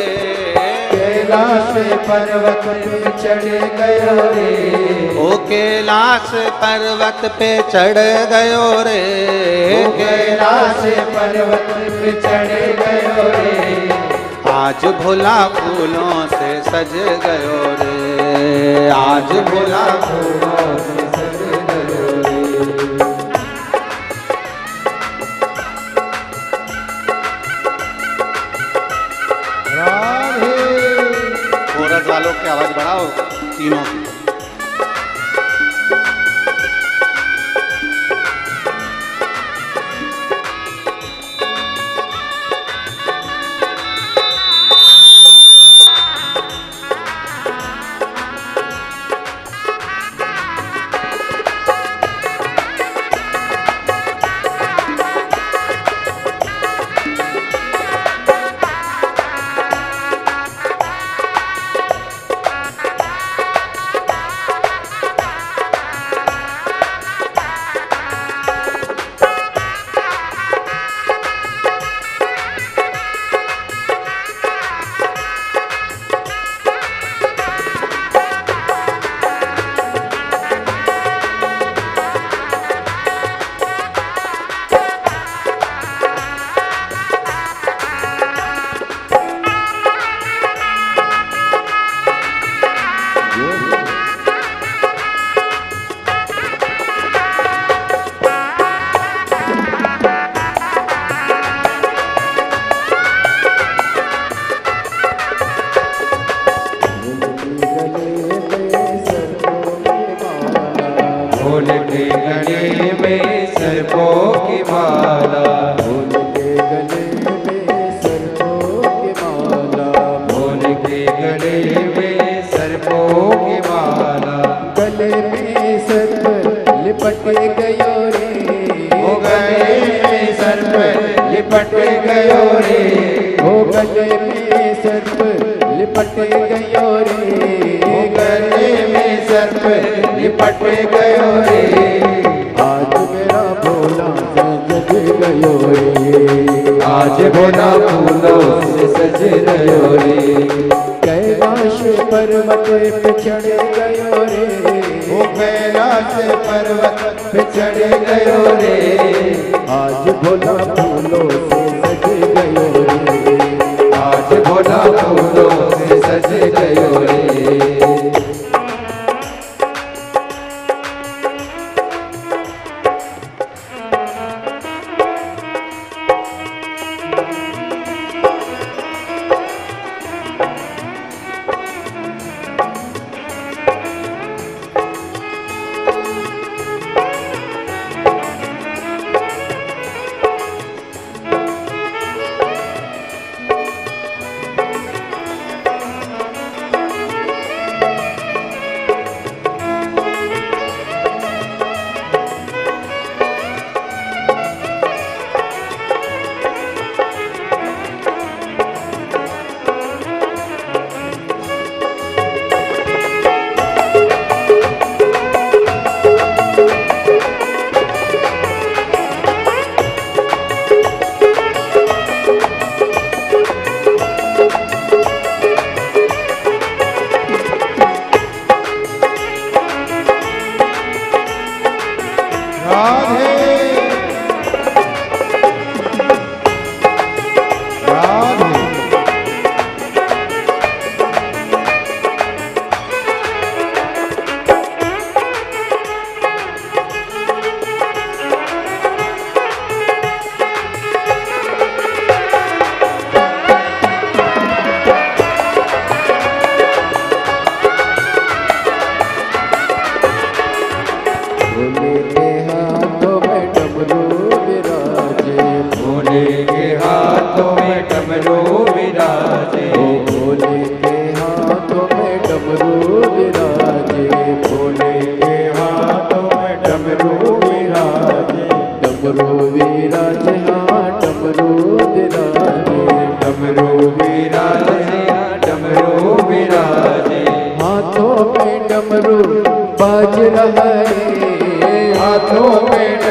कैलाश पर्वत पे चढ़ गयो रे। ओ कैलाश पर्वत पे चढ़ गयो रे, कैलाश पर्वत पे चढ़ गयो रे। आज भोला फूलों से सज गयो रे, आज भोला फूलों से सज गयो रे। राधे। कोरस वालों की आवाज बढ़ाओ तीनों की। भोले के गले में सर्पों की माला। भोले के गले में सर्पों की माला। भोले के गले में सर्पों की माला। गले में सर्प लिपट गयो रे। ओ गले में सर्प लिपट गयो रे। ओ गले में सर्प लिपट गयो रे। ओ गले में सर्प लिपट गयो रे। आज मेरा भोला सज गयो रे। आज भोला फूलों से सज गयो रे। कैलाश पर्वत पे चढ़ गयो रे। ओ कैलाश पर्वत पे चढ़ गयो रे। आज भोला फूलों से सज गयो रे। आज भोला फूलों से सज गयो रे।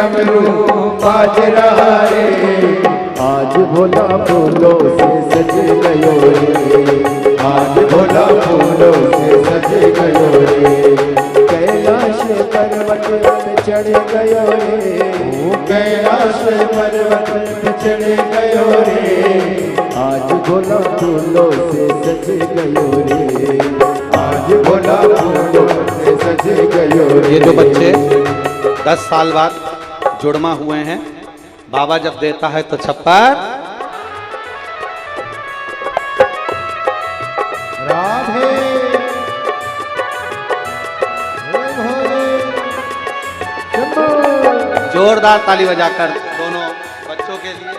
डमरू बाज रहा रे। आज भोला फूलों से सज गयो रे, आज भोला फूलों से सज गयो रे। कैलाश पर्वत पे चढ़ गयो रे, कैलाश पर्वत पे चढ़ गयो रे। आज भोला फूलों से सज गयो रे, आज भोला फूलों से सज गयो रे। ये जो बच्चे 10 साल बाद जुड़मा हुए हैं, बाबा जब देता है तो छप्पर राधे जोरदार ताली बजाकर दोनों बच्चों के लिए।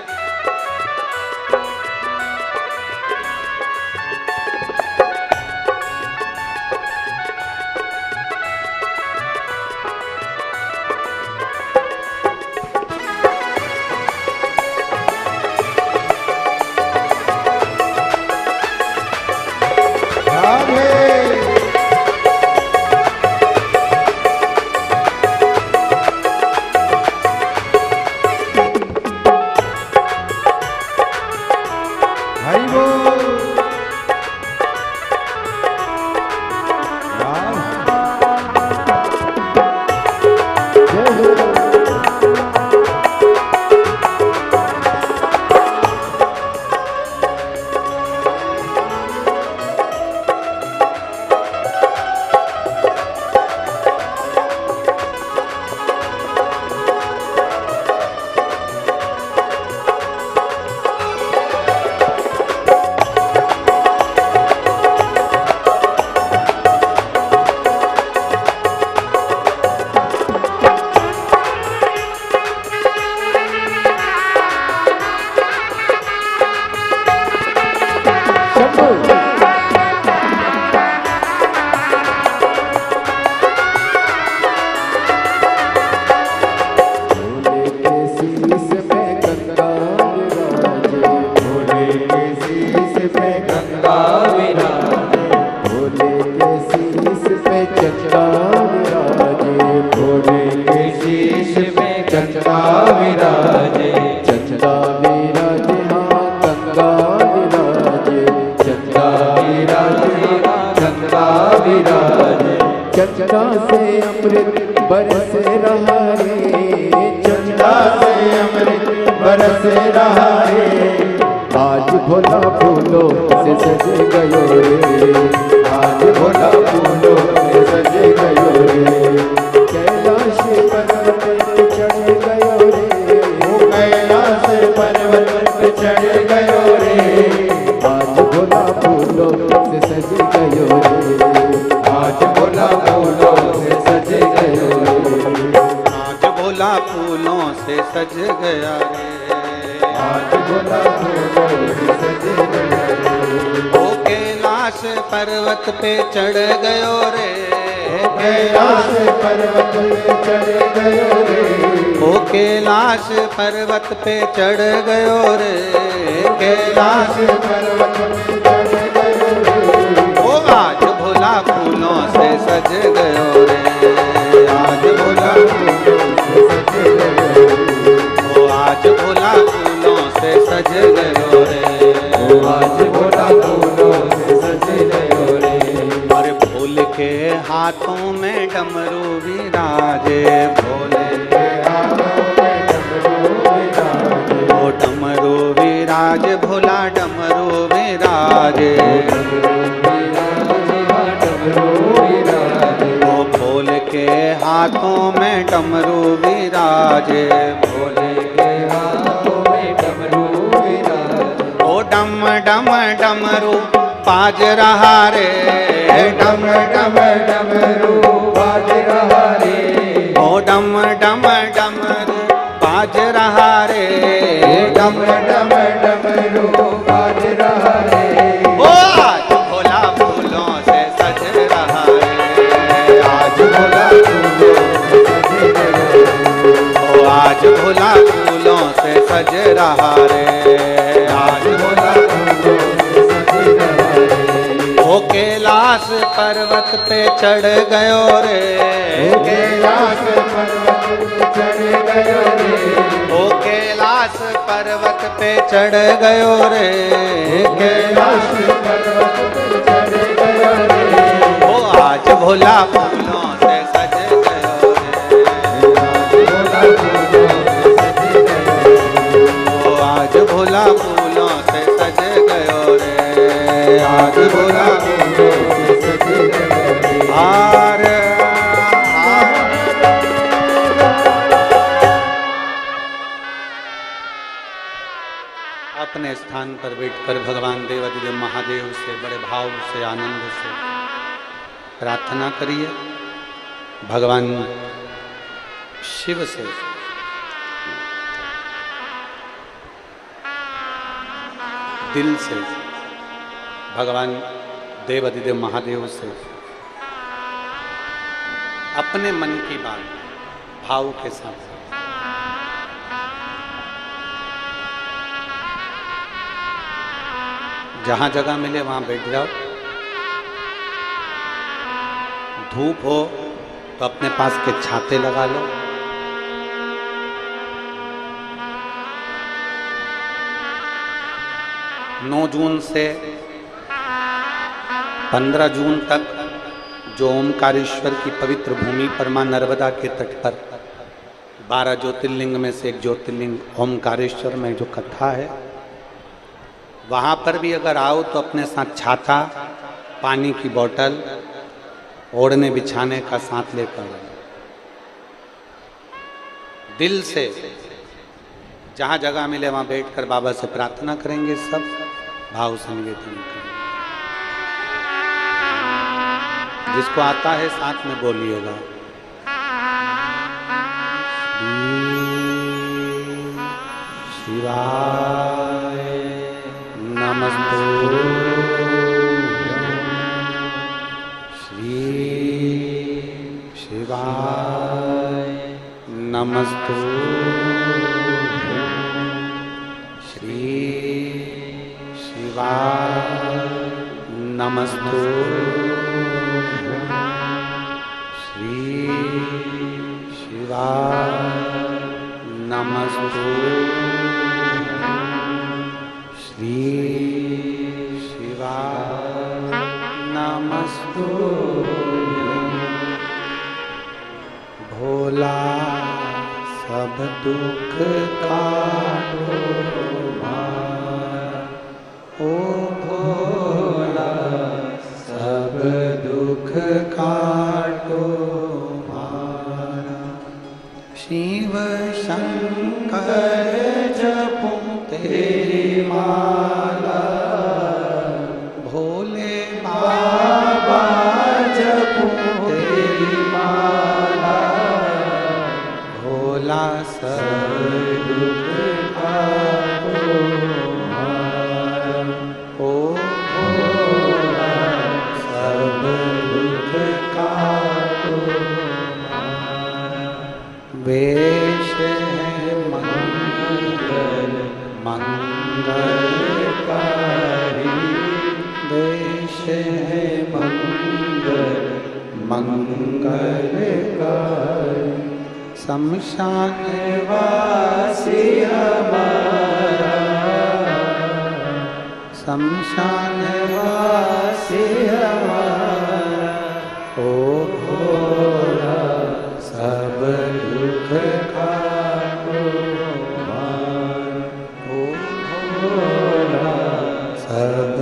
चंदा से अमृत बरस रहा रे, चंदा से अमृत बरस रहा रे। आज भोला फूलों से सज गयो रे, आज भोला फूलों से सज गयो रे। कैलाश पर्वत पे चढ़ गयो रे, कैलाश पर्वत पे चढ़ गयो रे। आज भोला फूलों से सज गयो रे, आज भोला फूलों से सज गयो रे। आज भोला फूलों से सज गया रे, आज भोला फूलों से सज गया रे। ओ कैलाश पर्वत पे चढ़ गयो रे, कैलाश पर्वत पे चढ़ गयो रे। ओ कैलाश पर्वत पे चढ़ गयो रे, कैलाश पर्वत पे चढ़ गयो रे। ओ आज भोला फूलों से सज गयो रे, आज भोला फूलों से सज गयो रे। ओ आज भोला फूलों से सज गयो रे, ओ आज भोला फूलों से सज गयो रे। और भोले के हाथों में डमरू विराजे, भोले के हाथों में डमरू विराजे, ओ डमरू विराजे, भोला डमरू विराजे। ओ भोले के हाथों में डमरू विराजे, भोले के हाथों में डमरू विराजे। ओ डम डम डमरू बाज रहा रे, डम डम डमरू बाज रहा रे। ओ डम डम डमरू बाज रहा रे, डम डम डमरू बाज रहा रे। ओ आज भोला फूलों से सज रहा रे, आज भोला फूलों से सज गयो रे। ओ आज भोला फूलों से सज रहा रे, आज भोला फूलों से सज रहा रे। ओ कैलाश पर्वत पे चढ़ गयो रे, कैलाश पर्वत चढ़ गयो रे, ओ कैलाश पर्वत पे चढ़ गयो रे, कैलाश पर्वत पे चढ़ गयो रे, ओ आज भोला फूलों से सज गयो रे, भोला फूलों से सज गयो रे, ओ आज भोला फूलों से सज गयो रे, आज भोला फूलों से सज गयो रे। हार अपने स्थान पर बैठकर भगवान देवाधिदेव महादेव से बड़े भाव से आनंद से प्रार्थना करिए। भगवान शिव से दिल से, भगवान देवाधिदेव महादेव से अपने मन की बात भाव के साथ जहां जगह मिले वहां बैठ जाओ। धूप हो तो अपने पास के छाते लगा लो। नौ जून से 15 जून तक जो ओमकारेश्वर की पवित्र भूमि पर मां नर्मदा के तट पर 12 ज्योतिर्लिंग में से एक ज्योतिर्लिंग ओमकारेश्वर में जो कथा है, वहाँ पर भी अगर आओ तो अपने साथ छाता, पानी की बोतल, ओढ़ने बिछाने का साथ लेकर दिल से जहाँ जगह मिले वहाँ बैठकर बाबा से प्रार्थना करेंगे। सब भाव से निवेदन करेंगे। जिसको आता है साथ में बोलिएगा। शिवाय श्री शिवाय नमस्तु श्री शिवाय नमस्तु श्री शिवाय नमस्तु श्री शिवाय नमस्तु भोला सब दुख काटो ओ भोला सब दुख काटो शिव शंकर जपूं तेरी माला भोले बाबा जपूं तेरी माला भोला सब दुख काटो ओ भोला सब दुख काटो वेश है मंगल मंगलकारी वेश है मंगल मंगलकारी शमशान वासी हमारा शमशान वासी हमारा ओ भोला सब दुख काटो ओ भोला सब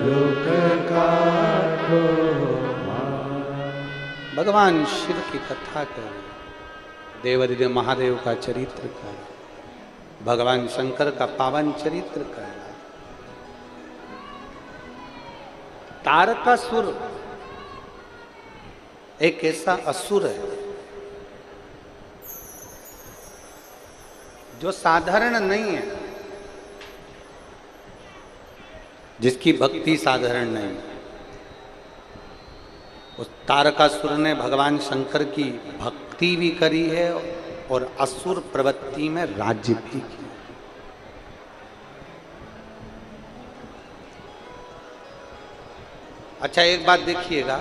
दुख काटो। भगवान शिव की कथा कर, देवाधिदेव महादेव का चरित्र कर, भगवान शंकर का पावन चरित्र कर। तारकासुर एक ऐसा असुर है जो साधारण नहीं है, जिसकी भक्ति साधारण नहीं। उस तारकासुर ने भगवान शंकर की भक्ति भी करी है और असुर प्रवृत्ति में राज्य भी किया। अच्छा एक बात देखिएगा,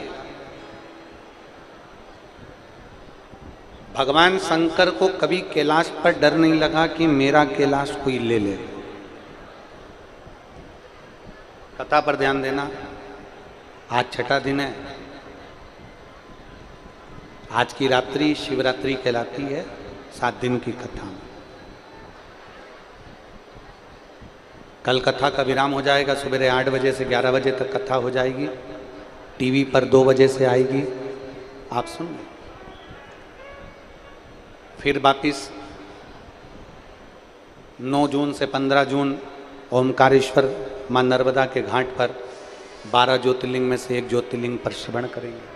भगवान शंकर को कभी कैलाश पर डर नहीं लगा कि मेरा कैलाश कोई ले ले। कथा पर ध्यान देना। आज छठा दिन है। आज की रात्रि शिवरात्रि कहलाती है। 7 दिन की कथा। कल कथा का विराम हो जाएगा। सुबह 8 बजे से 11 बजे तक कथा हो जाएगी। टीवी पर 2 बजे से आएगी। आप सुन लें। फिर वापिस 9 जून से 15 जून ओमकारेश्वर मां नर्मदा के घाट पर 12 ज्योतिर्लिंग में से एक ज्योतिर्लिंग पर श्रवण करेंगे।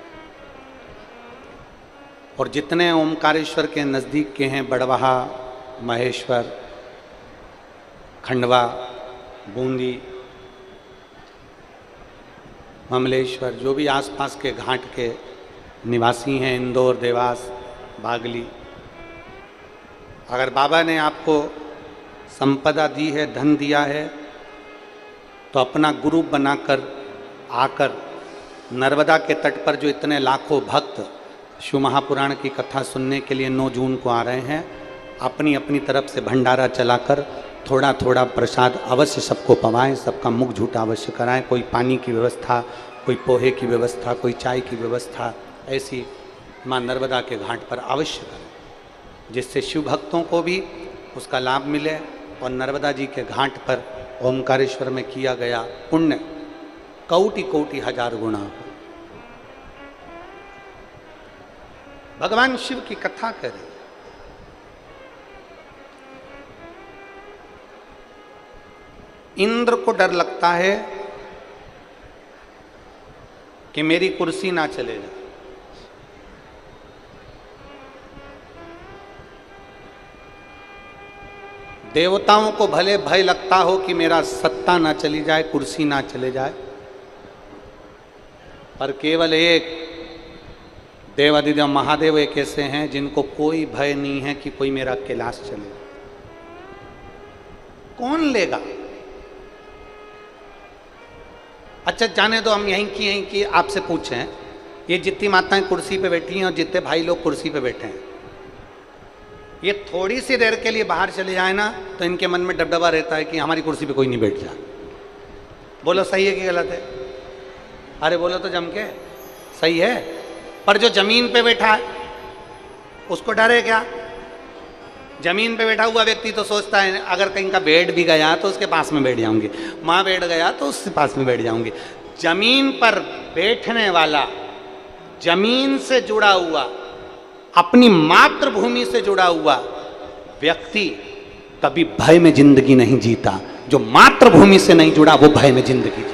और जितने ओमकारेश्वर के नज़दीक के हैं, बड़वाहा, महेश्वर, खंडवा, बूंदी, ममलेश्वर, जो भी आसपास के घाट के निवासी हैं, इंदौर, देवास, बागली, अगर बाबा ने आपको संपदा दी है, धन दिया है, तो अपना गुरु बनाकर आकर नर्मदा के तट पर जो इतने लाखों भक्त शिव महापुराण की कथा सुनने के लिए 9 जून को आ रहे हैं, अपनी अपनी तरफ से भंडारा चलाकर थोड़ा थोड़ा प्रसाद अवश्य सबको पवाएं, सबका मुख झूठा अवश्य कराएं। कोई पानी की व्यवस्था, कोई पोहे की व्यवस्था, कोई चाय की व्यवस्था ऐसी मां नर्मदा के घाट पर अवश्य करें, जिससे शिव भक्तों को भी उसका लाभ मिले और नर्मदा जी के घाट पर ओमकारेश्वर में किया गया पुण्य कोटि कोटि हजार गुना हो। भगवान शिव की कथा करें। इंद्र को डर लगता है कि मेरी कुर्सी ना चले जाए। देवताओं को भले भय लगता हो कि मेरा सत्ता ना चली जाए, कुर्सी ना चले जाए, पर केवल एक देवादिदेव महादेव एक ऐसे हैं जिनको कोई भय नहीं है कि कोई मेरा कैलाश चले। कौन लेगा? अच्छा जाने दो, हम यहीं की आपसे पूछें, ये जितनी माताएं कुर्सी पे बैठी हैं और जितने भाई लोग कुर्सी पे बैठे हैं, ये थोड़ी सी देर के लिए बाहर चले जाए ना तो इनके मन में डबडबा रहता है कि हमारी कुर्सी पे कोई नहीं बैठ जाए। बोलो सही है कि गलत है? अरे बोलो तो जम के। सही है। पर जो जमीन पे बैठा है उसको डर है क्या? जमीन पे बैठा हुआ व्यक्ति तो सोचता है अगर कहीं का बेड भी गया तो उसके पास में बैठ जाऊंगी, माँ बैठ गया तो उसके पास में बैठ जाऊंगी। जमीन पर बैठने वाला, जमीन से जुड़ा हुआ, अपनी मातृभूमि से जुड़ा हुआ व्यक्ति कभी भय में जिंदगी नहीं जीता। जो मातृभूमि से नहीं जुड़ा वो भय में जिंदगी जीता।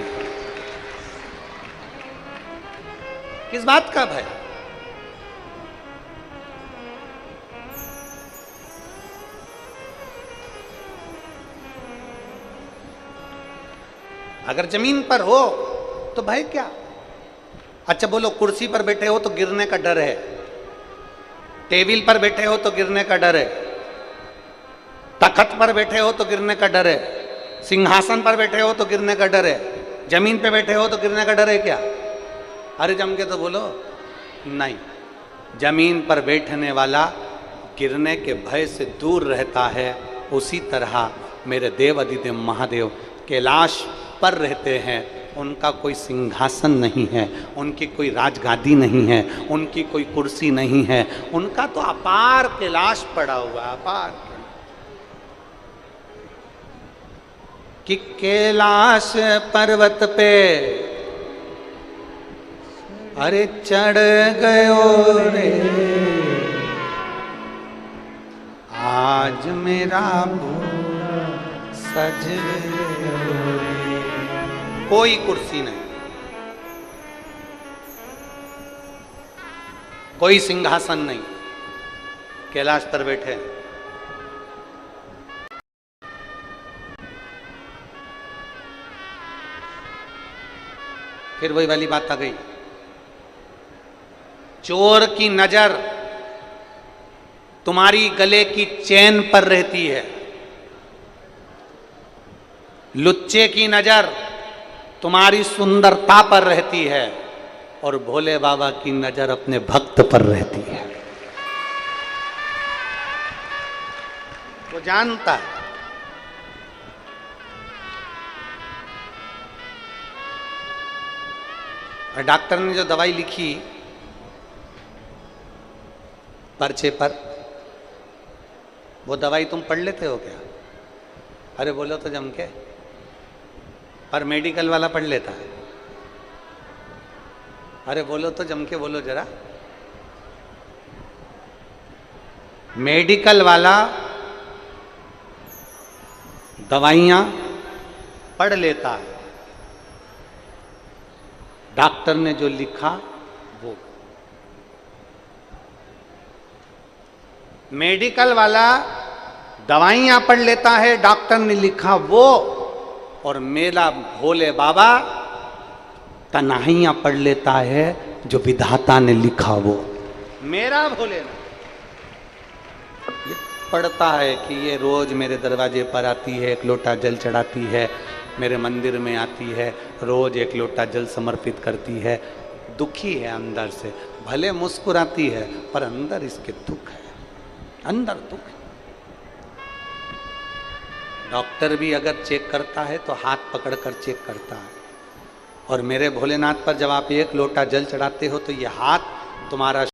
किस बात का भय? अगर जमीन पर हो तो भय क्या? अच्छा बोलो, कुर्सी पर बैठे हो तो गिरने का डर है, टेबल पर बैठे हो तो गिरने का डर है, तख्त पर बैठे हो तो गिरने का डर है, सिंहासन पर बैठे हो तो गिरने का डर है, जमीन पे बैठे हो तो गिरने का डर है क्या? अरे जम के तो बोलो। नहीं, जमीन पर बैठने वाला गिरने के भय से दूर रहता है। उसी तरह मेरे देव अधिदेव महादेव कैलाश पर रहते हैं। उनका कोई सिंहासन नहीं है, उनकी कोई राजगादी नहीं है, उनकी कोई कुर्सी नहीं है, उनका तो अपार कैलाश पड़ा हुआ, अपार। कि कैलाश पर्वत पे अरे चढ़ गयो रे, आज मेरा भोला सज गयो रे। कोई कुर्सी नहीं, कोई सिंहासन नहीं, कैलाश पर बैठे। फिर वही वाली बात आ गई, चोर की नजर तुम्हारी गले की चैन पर रहती है, लुच्चे की नजर तुम्हारी सुंदरता पर रहती है, और भोले बाबा की नजर अपने भक्त पर रहती है। वो जानता है। और डॉक्टर ने जो दवाई लिखी पर्चे पर, वो दवाई तुम पढ़ लेते हो क्या? अरे बोलो तो जम के। पर मेडिकल वाला पढ़ लेता है। अरे बोलो तो जम के, बोलो जरा। मेडिकल वाला दवाइयां पढ़ लेता है, डॉक्टर ने जो लिखा वो। मेडिकल वाला दवाइयां पढ़ लेता है, डॉक्टर ने लिखा वो, और मेरा भोले बाबा तन्हाइयां पढ़ लेता है, जो विधाता ने लिखा वो। मेरा भोले ये पढ़ता है कि ये रोज मेरे दरवाजे पर आती है, एक लोटा जल चढ़ाती है, मेरे मंदिर में आती है, रोज एक लोटा जल समर्पित करती है, दुखी है अंदर से, भले मुस्कुराती है पर अंदर इसके दुख है, अंदर दुख है। डॉक्टर भी अगर चेक करता है तो हाथ पकड़कर चेक करता है, और मेरे भोलेनाथ पर जब आप एक लोटा जल चढ़ाते हो तो ये हाथ तुम्हारा